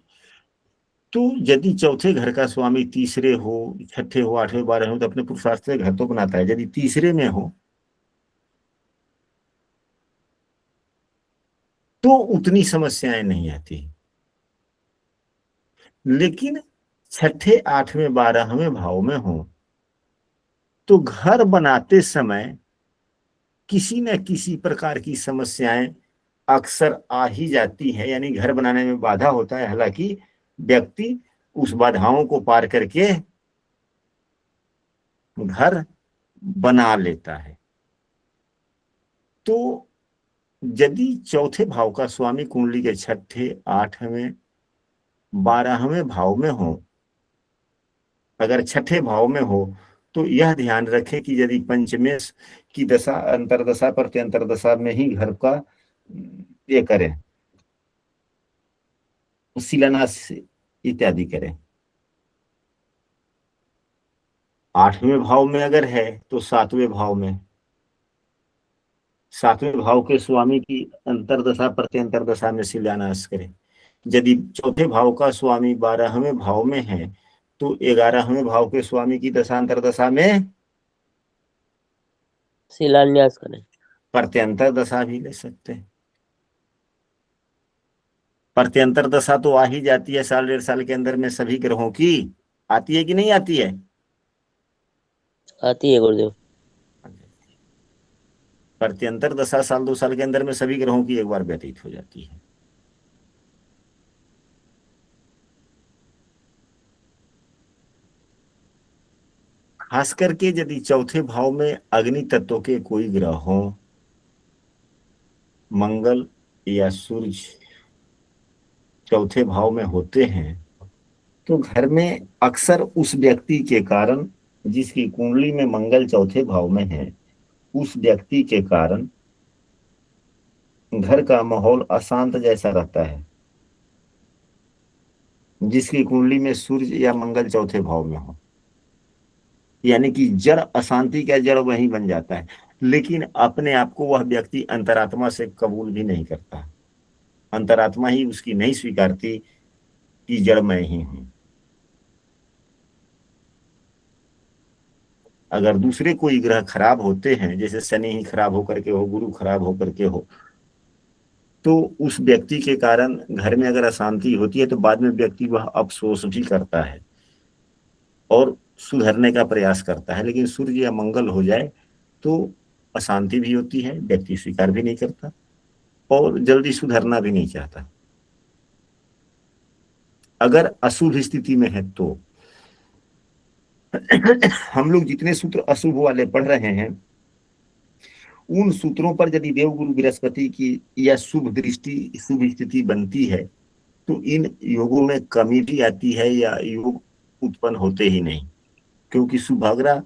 तो यदि चौथे घर का स्वामी तीसरे हो, छठे हो, 8वें, 12वें हो तो अपने पुरुषार्थ से घर तो बनाता है। यदि तीसरे में हो तो उतनी समस्याएं नहीं आती, लेकिन छठे, 8वें, 12वें भाव में हो तो घर बनाते समय किसी न किसी प्रकार की समस्याएं अक्सर आ ही जाती है। यानी घर बनाने में बाधा होता है, हालांकि व्यक्ति उस बाधाओं को पार करके घर बना लेता है। तो यदि चौथे भाव का स्वामी कुंडली के छठे, 8वें, 12वें भाव में हो, अगर छठे भाव में हो तो यह ध्यान रखें कि यदि पंचमेश की दशा, अंतरदशा, प्रत्यंतरदशा में ही घर का ये करें, शिलान्यास इत्यादि करें। 8वें भाव में अगर है तो 7वें भाव में, 7वें भाव के स्वामी की अंतरदशा, प्रत्यंतरदशा में शिलान्यास करें। यदि चौथे भाव का स्वामी 12वें भाव में है तो 11वें भाव के स्वामी की दशा अंतरदशा में शिलान्यास करें। प्रत्यंतर दशा भी ले सकते हैं। प्रत्यंतर दशा तो आ ही जाती है, 1.5 साल के अंदर में सभी ग्रहों की आती है कि नहीं आती है? आती है गुरुदेव। प्रत्यंतर दशा साल 2 साल के अंदर में सभी ग्रहों की एक बार व्यतीत हो जाती है। खास करके यदि चौथे भाव में अग्नि तत्व के कोई ग्रह हो, मंगल या सूर्य चौथे भाव में होते हैं, तो घर में अक्सर उस व्यक्ति के कारण, जिसकी कुंडली में मंगल चौथे भाव में है, उस व्यक्ति के कारण घर का माहौल अशांत जैसा रहता है। जिसकी कुंडली में सूर्य या मंगल चौथे भाव में हो, यानी कि जड़ अशांति का जड़ वहीं बन जाता है, लेकिन अपने आप को वह व्यक्ति अंतरात्मा से कबूल भी नहीं करता। अंतरात्मा ही उसकी नहीं स्वीकारती कि जड़ मैं ही हूं। अगर दूसरे कोई ग्रह खराब होते हैं, जैसे शनि ही खराब होकर के हो, गुरु खराब होकर के हो, तो उस व्यक्ति के कारण घर में अगर अशांति होती है तो बाद में व्यक्ति वह अफसोस भी करता है और सुधरने का प्रयास करता है। लेकिन सूर्य या मंगल हो जाए तो अशांति भी होती है, व्यक्ति स्वीकार भी नहीं करता और जल्दी सुधरना भी नहीं चाहता। अगर अशुभ स्थिति में है तो हम लोग जितने सूत्र अशुभ वाले पढ़ रहे हैं, उन सूत्रों पर यदि देवगुरु बृहस्पति की या शुभ दृष्टि शुभ स्थिति बनती है तो इन योगों में कमी भी आती है या योग उत्पन्न होते ही नहीं, क्योंकि शुभाग्रह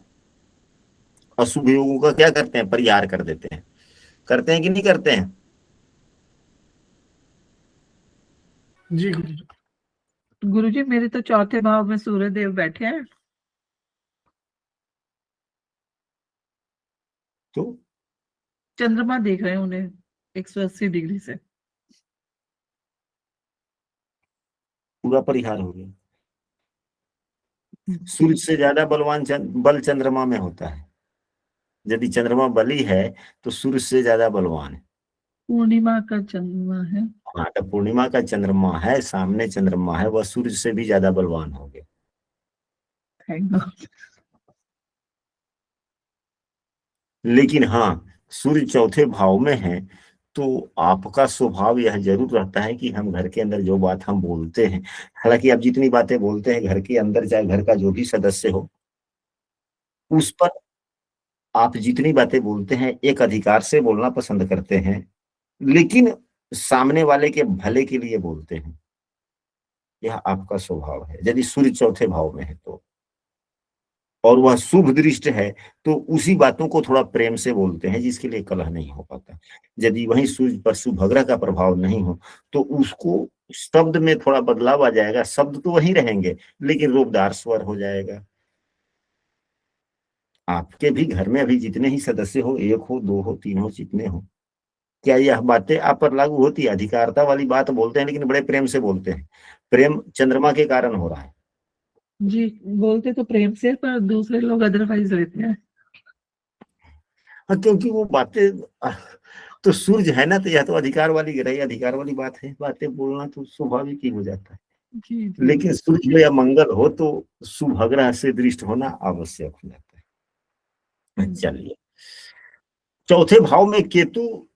अशुभ योगों का क्या करते हैं, परिहार कर देते हैं। करते हैं कि नहीं करते हैं? जी गुरुजी मेरे तो चौथे भाव में सूर्य देव बैठे हैं। तो चंद्रमा देख रहे हैं उन्हें 180 डिग्री से। पूरा परिहार हो गया। सूर्य से ज्यादा बलवान बल चंद्रमा में होता है। यदि चंद्रमा बली है तो सूर्य से ज्यादा बलवान है। पूर्णिमा का चंद्रमा है। हाँ, तो पूर्णिमा का चंद्रमा है, सामने चंद्रमा है, वह सूर्य से भी ज्यादा बलवान हो गया। लेकिन हाँ, सूर्य चौथे भाव में है तो आपका स्वभाव यह जरूर रहता है कि हम घर के अंदर जो बात हम बोलते हैं, हालांकि आप जितनी बातें बोलते हैं घर के अंदर, चाहे घर का जो भी सदस्य हो, उस पर आप जितनी बातें बोलते हैं एक अधिकार से बोलना पसंद करते हैं, लेकिन सामने वाले के भले के लिए बोलते हैं। यह आपका स्वभाव है यदि सूर्य चौथे भाव में है तो, और वह शुभ दृष्ट है तो उसी बातों को थोड़ा प्रेम से बोलते हैं जिसके लिए कलह नहीं हो पाता। यदि वहीं सूर्य पर शुभग्रह का प्रभाव नहीं हो तो उसको शब्द में थोड़ा बदलाव आ जाएगा, शब्द तो वही रहेंगे लेकिन रूपदार स्वर हो जाएगा। आपके भी घर में अभी जितने ही सदस्य हो, 1 हो 2 हो 3 हो, जितने हो, क्या यह बातें आप पर लागू होती है? अधिकारता वाली बात बोलते हैं लेकिन बड़े प्रेम से बोलते हैं। प्रेम चंद्रमा के कारण हो रहा है। जी बोलते तो प्रेम से, पर दूसरे लोग अदरवाइज लेते हैं। हाँ, क्योंकि वो बातें तो सूर्य है ना, तो यह तो अधिकार वाली ग्रह, अधिकार वाली बात है, बातें बोलना तो स्वाभाविक ही हो जाता है। जी, जी। लेकिन सूर्य हो या मंगल हो तो शुभग्रह से दृष्ट होना आवश्यक हो जाता है। चलिए, चौथे भाव में केतु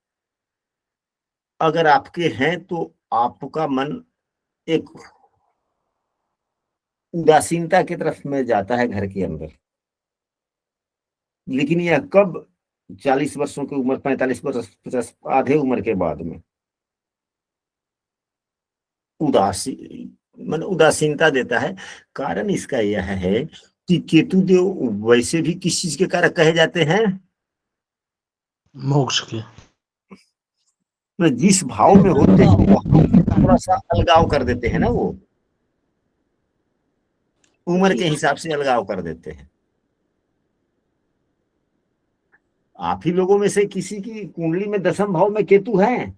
अगर आपके हैं तो आपका मन एक उदासीनता की तरफ में जाता है घर के अंदर। लेकिन यह कब? 40 वर्षों की उम्र, 45 वर्ष, 50, आधे उम्र के बाद में उदासीनता देता है। कारण इसका यह है कि केतु देव वैसे भी किस चीज के कारक कहे जाते हैं? मोक्ष के। तो जिस भाव में होते हैं वहां थोड़ा सा अलगाव कर देते हैं ना, वो उम्र के हिसाब से अलगाव कर देते हैं। आप ही लोगों में से किसी की कुंडली में 10वें भाव में केतु है?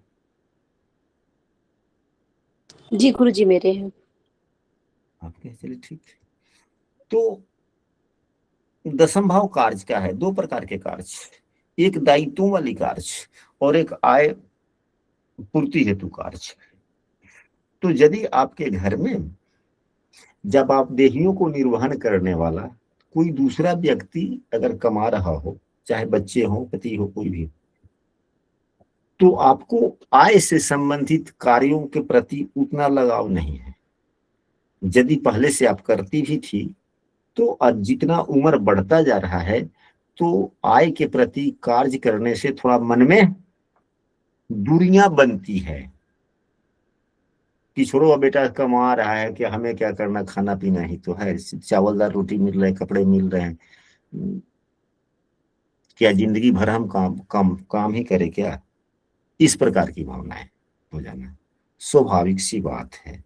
जी गुरुजी मेरे हैं। आपके? चलिए ठीक है। तो 10वां भाव कार्य का है, 2 प्रकार के कार्य, एक दायित्वों वाली कार्य और एक आय पूर्ति हेतु कार्य। तो यदि आपके घर में जब आप देहियों को निर्वहन करने वाला कोई दूसरा व्यक्ति अगर कमा रहा हो, चाहे बच्चे हो, पति हो, कोई भी, तो आपको आय से संबंधित कार्यों के प्रति उतना लगाव नहीं है। यदि पहले से आप करती भी थी, तो अब जितना उम्र बढ़ता जा रहा है, तो आय के प्रति कार्य करने से थोड़ा मन में दूरियां बनती है कि छोड़ो, अब बेटा कमा रहा है, कि हमें क्या करना, खाना पीना ही तो है, चावल दाल रोटी मिल रहे हैं, कपड़े मिल रहे हैं, क्या जिंदगी भर हम काम ही करें क्या? इस प्रकार की भावनाएं हो जाना स्वाभाविक सी बात है।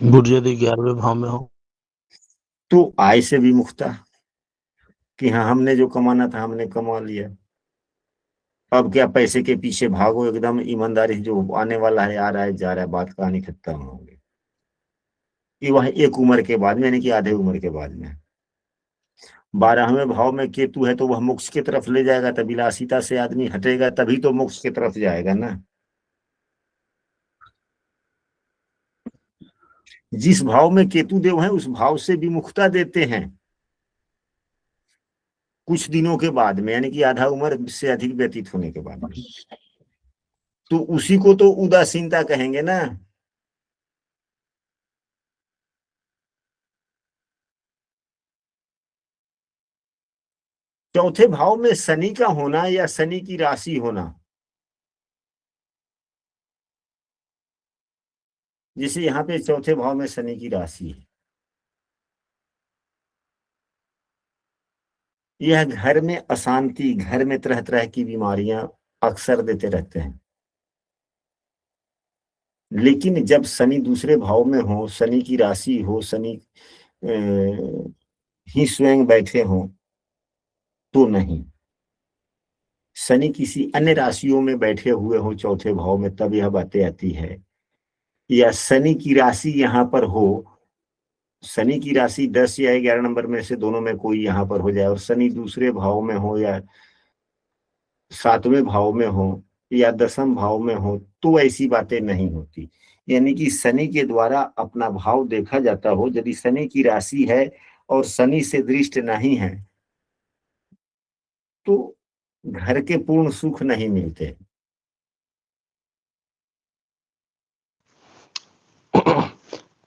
गुरु यदि 11वें भाव में हो तो आय से विमुखता, कि हाँ हमने जो कमाना था हमने कमा लिया, अब क्या पैसे के पीछे भागो, एकदम ईमानदारी, जो आने वाला है आ रहा है जा रहा है, बात कहानी खत्म होगी। कि वह एक उम्र के बाद में, यानी कि आधे उम्र के बाद में। 12वें भाव में केतु है, तो वह मोक्ष की तरफ ले जाएगा, तब विलासिता से आदमी हटेगा, तभी तो मोक्ष की तरफ जाएगा ना। जिस भाव में केतु देव है, उस भाव से विमुखता देते हैं कुछ दिनों के बाद में, यानी कि आधा उम्र से अधिक व्यतीत होने के बाद में, तो उसी को तो उदासीनता कहेंगे ना। चौथे भाव में शनि का होना या शनि की राशि होना, जैसे यहाँ पे चौथे भाव में शनि की राशि है, यह घर में अशांति, घर में तरह तरह की बीमारियां अक्सर देते रहते हैं। लेकिन जब शनि दूसरे भाव में हो, शनि की राशि हो, शनि ही स्वयं बैठे हो, तो नहीं। शनि किसी अन्य राशियों में बैठे हुए हो चौथे भाव में, तब यह बातें आती है। या शनि की राशि यहाँ पर हो, शनि की राशि 10 या 11 नंबर में से दोनों में कोई यहाँ पर हो जाए, और शनि दूसरे भाव में हो या 7वें भाव में हो या 10वें भाव में हो, तो ऐसी बातें नहीं होती। यानी कि शनि के द्वारा अपना भाव देखा जाता हो। यदि शनि की राशि है और शनि से दृष्ट नहीं है, तो घर के पूर्ण सुख नहीं मिलते।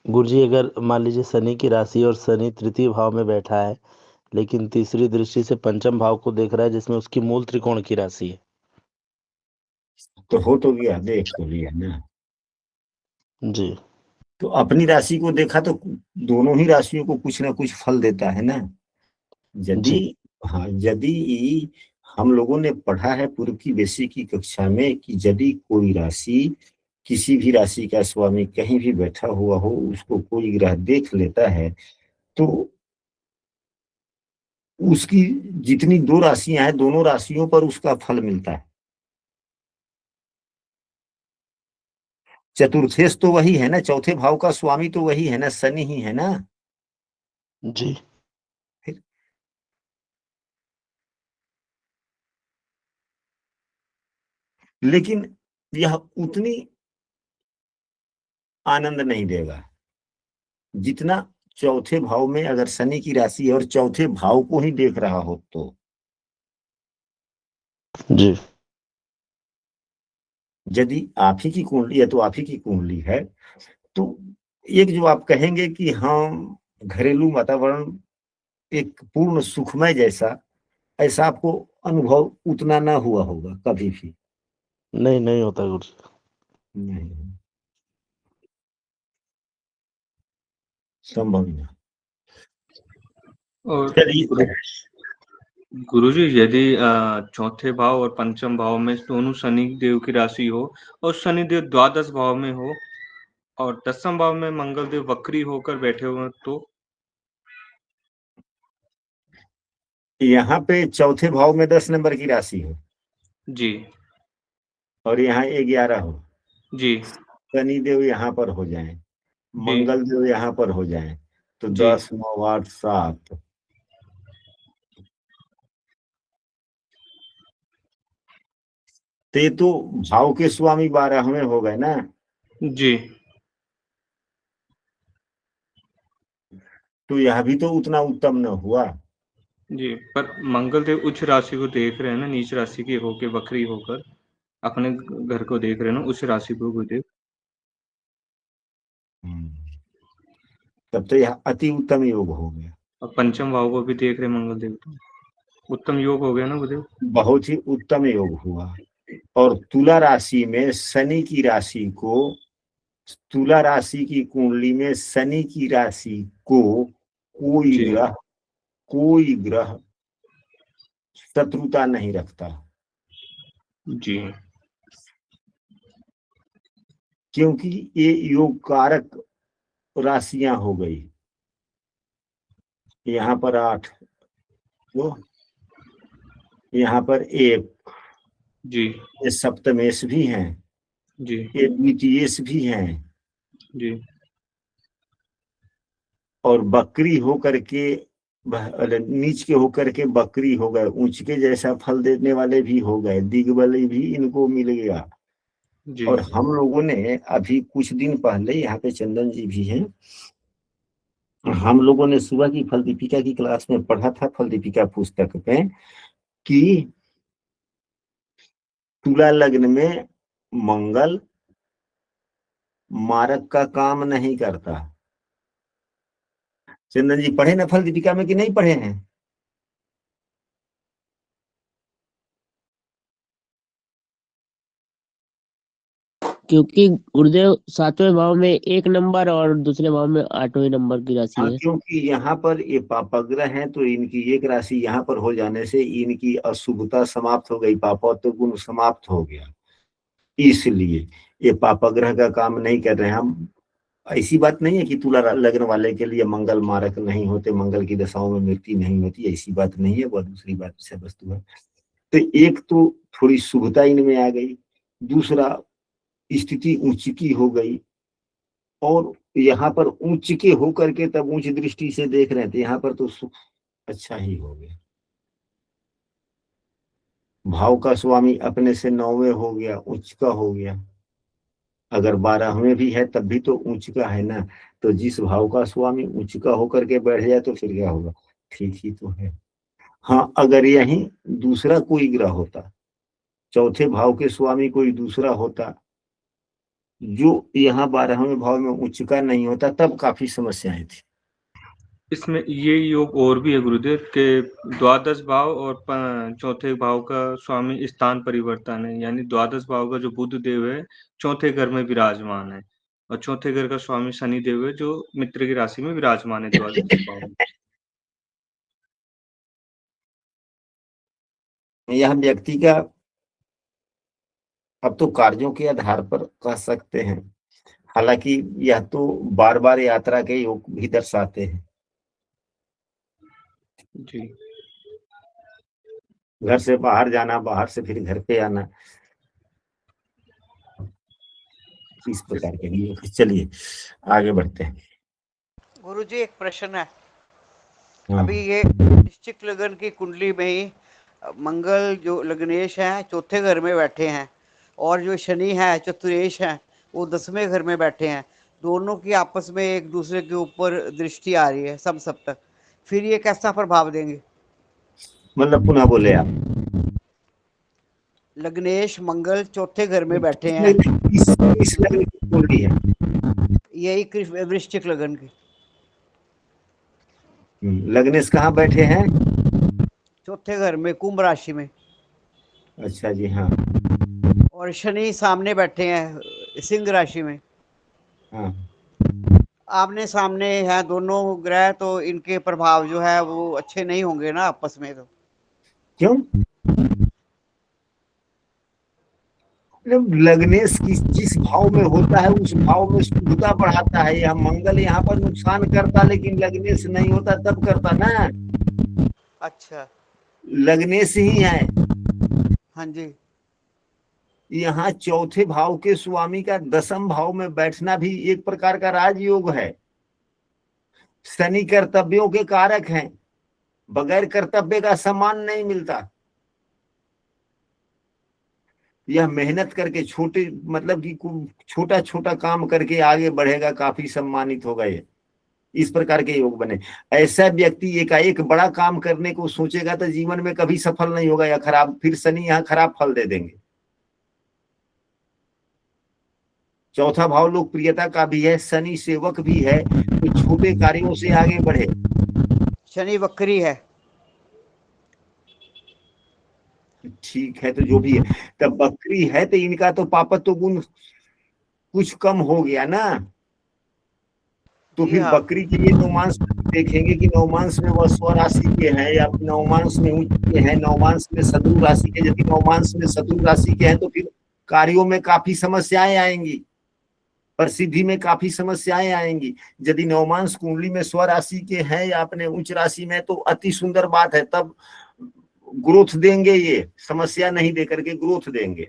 गुरुजी, अगर मान लीजिए शनि की राशि और शनि तृतीय भाव में बैठा है, लेकिन तीसरी दृष्टि से पंचम भाव को देख रहा है, जिसमें उसकी मूल त्रिकोण की राशि है, तो हो तो गया, देख तो लिया ना जी। तो अपनी राशि को देखा, तो दोनों ही राशियों को कुछ ना कुछ फल देता है ना। यदि जी हाँ, यदि हम लोगों ने पढ़ा है पूर्व की बेसिक की कक्षा में कि यदि कोई राशि, किसी भी राशि का स्वामी कहीं भी बैठा हुआ हो, उसको कोई ग्रह देख लेता है, तो उसकी जितनी दो राशियां हैं, दोनों राशियों पर उसका फल मिलता है। चतुर्थेश तो वही है ना, चौथे भाव का स्वामी तो वही है ना, शनि ही है ना। जी फिर लेकिन यह उतनी आनंद नहीं देगा जितना चौथे भाव में अगर शनि की राशि और चौथे भाव को ही देख रहा हो तो। जी यदि आप ही की कुंडली है, तो आप ही की कुंडली है, तो एक जो आप कहेंगे कि हाँ घरेलू वातावरण एक पूर्ण सुखमय जैसा, ऐसा आपको अनुभव उतना ना हुआ होगा कभी भी। नहीं, नहीं होता गुरुजी। नहीं, संभव नहीं। और चलिए, गुरुजी, यदि चौथे भाव और पंचम भाव में दोनों शनि देव की राशि हो और शनि देव द्वादश भाव में हो और 10वें भाव में मंगल देव वक्री होकर बैठे हुए हैं, तो यहाँ पे चौथे भाव में 10 नंबर की राशि हो जी और यहाँ 11 हो, जी शनि देव यहाँ पर हो जाए, जी मंगल देव यहाँ पर हो जाए, तो जी 10, 9, 8, 7, तो भाव के स्वामी 12वें हो गए ना। जी तो यह भी तो उतना उत्तम न हुआ। जी, पर मंगल देव उच्च राशि को देख रहे हैं ना, नीच राशि के होके वक्री होकर अपने घर को देख रहे हैं ना, उच्च राशि को गुरुदेव। तब तो यह अति उत्तम योग हो गया। और पंचम भाव को भी देख रहे मंगल देव, तो उत्तम योग हो गया ना गुरुदेव। बहुत ही उत्तम योग हुआ। और तुला राशि में शनि की राशि को, तुला राशि की कुंडली में शनि की राशि को कोई ग्रह शत्रुता नहीं रखता। जी, क्योंकि ये योग कारक राशियां हो गई। यहाँ पर 8, तो यहाँ पर 1 जी, ये सप्तमेश भी हैं, जी, ये द्वितीयेश भी हैं, जी, और बकरी होकर के नीच के होकर के बकरी हो गए, ऊंच के जैसा फल देने वाले भी हो गए, दिग्बली भी इनको मिल गया। जी, और हम लोगों ने अभी कुछ दिन पहले, यहाँ पे चंदन जी भी हैं, हम लोगों ने सुबह की फल दीपिका की क्लास में पढ़ा था, फल दीपिका पुस्तक में, कि तुला लग्न में मंगल मारक का काम नहीं करता। चंदन जी पढ़े ना फल दीपिका में कि नहीं पढ़े हैं? क्योंकि गुरुदेव 7वें भाव में 1 नंबर और दूसरे भाव में 8वें नंबर की राशि है। क्योंकि यहाँ पर ये पापग्रह हैं, तो इनकी एक राशि यहाँ पर हो जाने से इनकी अशुभता समाप्त हो गई, पापत्व गुण समाप्त हो गया। इसलिए ये पापग्रह का काम नहीं कर रहे हैं हम। ऐसी बात नहीं है कि तुला लग्न वाले के लिए मंगल मारक नहीं होते, मंगल की दशाओं में मृत्यु नहीं होती, ऐसी बात नहीं है। वह दूसरी बात से वस्तु है। तो एक तो थोड़ी शुभता इनमें आ गई, दूसरा स्थिति ऊंच की हो गई, और यहाँ पर उच्च के होकर के तब उच्च दृष्टि से देख रहे थे, यहाँ पर तो सुख अच्छा ही हो गया। भाव का स्वामी अपने से 9वें हो गया, उच्च का हो गया। अगर 12वें भी है तब भी तो उच्च का है ना। तो जिस भाव का स्वामी उच्च का होकर के बैठ जाए तो फिर क्या होगा? ठीक ही तो है। हाँ, अगर यही दूसरा कोई ग्रह होता, चौथे भाव के स्वामी कोई दूसरा होता, जो यहाँ 12वें भाव में उच्च का नहीं होता, तब काफी समस्याएं थी। इसमें ये योग और भी है गुरुदेव के द्वादश भाव और चौथे भाव का स्वामी स्थान परिवर्तन है, यानी द्वादश भाव का जो बुध देव है चौथे घर में विराजमान है, और चौथे घर का स्वामी शनि देव है जो मित्र की राशि में विराजमान है द्वादश भाव में। यह व्यक्ति का अब तो कार्यों के आधार पर कह सकते हैं, हालांकि यह तो बार बार यात्रा के योग भी दर्शाते हैं। जी, घर से बाहर जाना, बाहर से फिर घर पे आना, इस प्रकार के लिए। चलिए आगे बढ़ते हैं। गुरुजी एक प्रश्न है। हाँ। अभी ये वृश्चिक लगन की कुंडली में ही मंगल जो लग्नेश है चौथे घर में बैठे हैं, और जो शनि है चतुरेश है वो 10वें घर में बैठे हैं। दोनों की आपस में एक दूसरे के ऊपर दृष्टि आ रही है सब तक। फिर ये कैसा प्रभाव देंगे? मतलब पुनः बोले आप? लग्नेश मंगल चौथे घर में बैठे हैं। इस लगन की कुंडली है, यही वृश्चिक लगन की। लग्नेश कहाँ बैठे हैं? चौथे घर में, कुंभ राशि में। अच्छा जी, हाँ। और शनि सामने बैठे हैं सिंह राशि में। हाँ। आमने सामने है दोनों ग्रह, तो इनके प्रभाव जो है वो अच्छे नहीं होंगे ना आपस में। तो क्यों? लग्नेश जिस भाव में होता है उस भाव में शुभता बढ़ाता है। यह मंगल यहाँ पर नुकसान करता, लेकिन लग्नेश नहीं होता तब करता ना। अच्छा, लग्नेश ही है। हाँ जी। यहाँ चौथे भाव के स्वामी का 10वें भाव में बैठना भी एक प्रकार का राजयोग है। शनि कर्तव्यों के कारक हैं, बगैर कर्तव्य का सम्मान नहीं मिलता। यह मेहनत करके छोटे, मतलब कि छोटा छोटा काम करके आगे बढ़ेगा, काफी सम्मानित होगा। ये इस प्रकार के योग बने। ऐसा व्यक्ति एकाएक बड़ा काम करने को सोचेगा तो जीवन में कभी सफल नहीं होगा या खराब, फिर शनि यहाँ खराब फल दे देंगे। चौथा भाव लोकप्रियता का भी है, शनि सेवक भी है, तो छोटे कार्यों से आगे बढ़े। शनि वक्री है। ठीक है, तो जो भी है, तब बकरी है तो इनका तो पापत्व गुण कुछ कम हो गया ना। तो फिर बकरी के लिए नवमांश देखेंगे कि नवमांश में वह स्वराशि के हैं या नवमांश में उच्च के हैं, नवमांश में शत्रु राशि के। यदि नवमांश में शत्रु राशि के हैं तो फिर कार्यों में काफी समस्याएं आएंगी, प्रसिद्धि में काफी समस्याएं आएंगी। यदि नवमांश कुंडली में स्वराशि के हैं या अपने उच्च राशि में तो अति सुंदर बात है, तब ग्रोथ देंगे, ये समस्या नहीं देकर के ग्रोथ देंगे।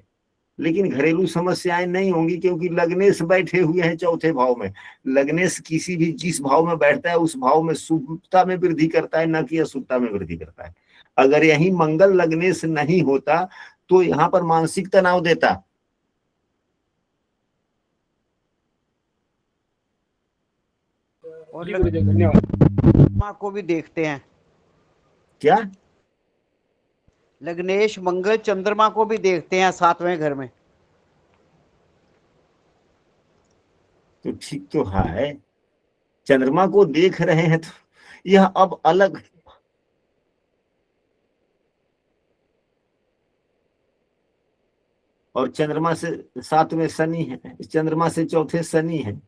लेकिन घरेलू समस्याएं नहीं होंगी, क्योंकि लग्नेश बैठे हुए हैं चौथे भाव में। लग्नेश किसी भी जिस भाव में बैठता है उस भाव में शुभता में वृद्धि करता है, न कि अशुभता में वृद्धि करता है। अगर यही मंगल लग्नेश नहीं होता तो यहाँ पर मानसिक तनाव देता। और चंद्रमा को भी देखते हैं क्या? लग्नेश मंगल चंद्रमा को भी देखते हैं 7वें घर में। तो ठीक तो है, चंद्रमा को देख रहे हैं तो यह अब अलग। और चंद्रमा से 7वें शनि है, चंद्रमा से चौथे शनि है।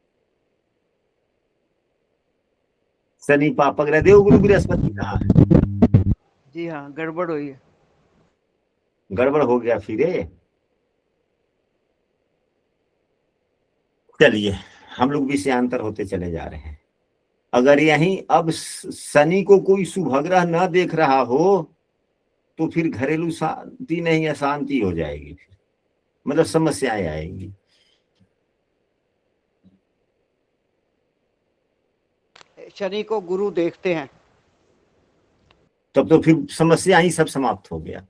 शनि पापक ग्रह, देवगुरु बृहस्पति कहाँ है? जी हाँ, गड़बड़ हुई है। गड़बड़ हो गया फिर। चलिए, हम लोग विषयांतर होते चले जा रहे हैं। अगर यहीं अब शनि को कोई शुभ ग्रह न देख रहा हो तो फिर घरेलू शांति नहीं, अशांति हो जाएगी, फिर मतलब समस्याएं आएंगी। शनि को गुरु देखते हैं तब तो फिर समस्या ही सब समाप्त हो गया।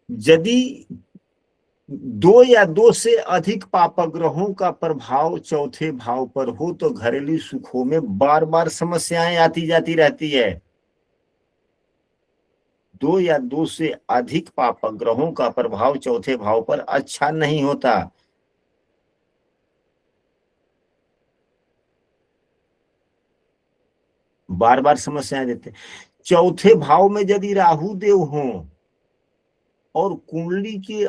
यदि 2 या 2 से अधिक पापक ग्रहों का प्रभाव चौथे भाव पर हो तो घरेलू सुखों में बार बार समस्याएं आती जाती रहती है। 2 या 2 से अधिक पापक ग्रहों का प्रभाव चौथे भाव पर अच्छा नहीं होता। बार बार समस्याएं देते। चौथे भाव में यदि राहु देव हों और कुंडली के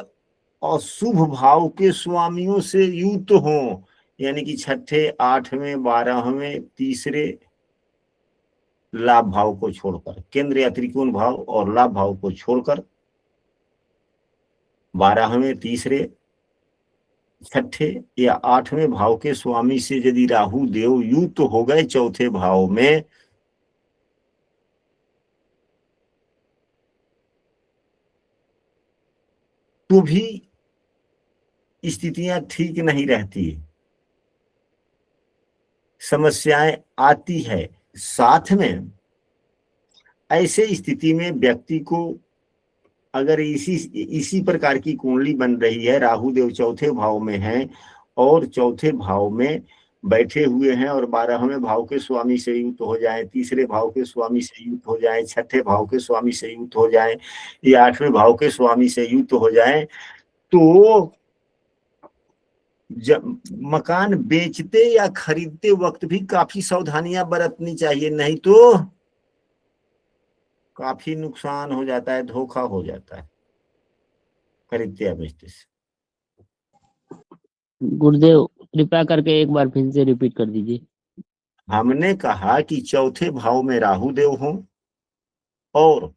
अशुभ भाव के स्वामियों से युक्त हों, यानी कि 6ठे, 8वें, 12वें, तीसरे लाभ भाव को छोड़कर, केंद्र या त्रिकोण भाव और लाभ भाव को छोड़कर 12वें, तीसरे, 6ठे या 8वें भाव के स्वामी से यदि राहु देव युक्त हो गए चौथे भाव में तो भी स्थितियां ठीक नहीं रहती, समस्याएं आती है। साथ में ऐसे स्थिति में व्यक्ति को अगर इसी प्रकार की कुंडली बन रही है, राहु देव चौथे भाव में है और चौथे भाव में बैठे हुए हैं और 12वें भाव के स्वामी से युक्त हो जाए, तीसरे भाव के स्वामी से युक्त हो जाए, 6ठे भाव के स्वामी से युक्त हो जाए या 8वें भाव के स्वामी से युक्त हो जाए, तो मकान बेचते या खरीदते वक्त भी काफी सावधानियां बरतनी चाहिए, नहीं तो काफी नुकसान हो जाता है, धोखा हो जाता है खरीदते या बेचते से। गुरुदेव कृपया करके एक बार फिर से रिपीट कर दीजिए। हमने कहा कि चौथे भाव में राहु देव हों और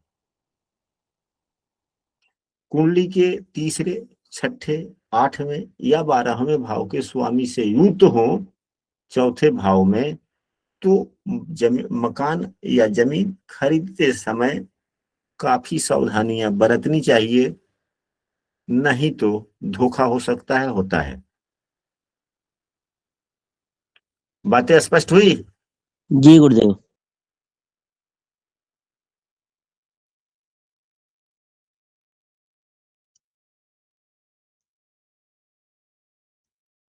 कुंडली के तीसरे, 6ठे, 8वें या 12वें भाव के स्वामी से युक्त हों चौथे भाव में, तो मकान या जमीन खरीदते समय काफी सावधानियां बरतनी चाहिए, नहीं तो धोखा हो सकता है, होता है। बातें स्पष्ट हुई? जी गुरुदेव।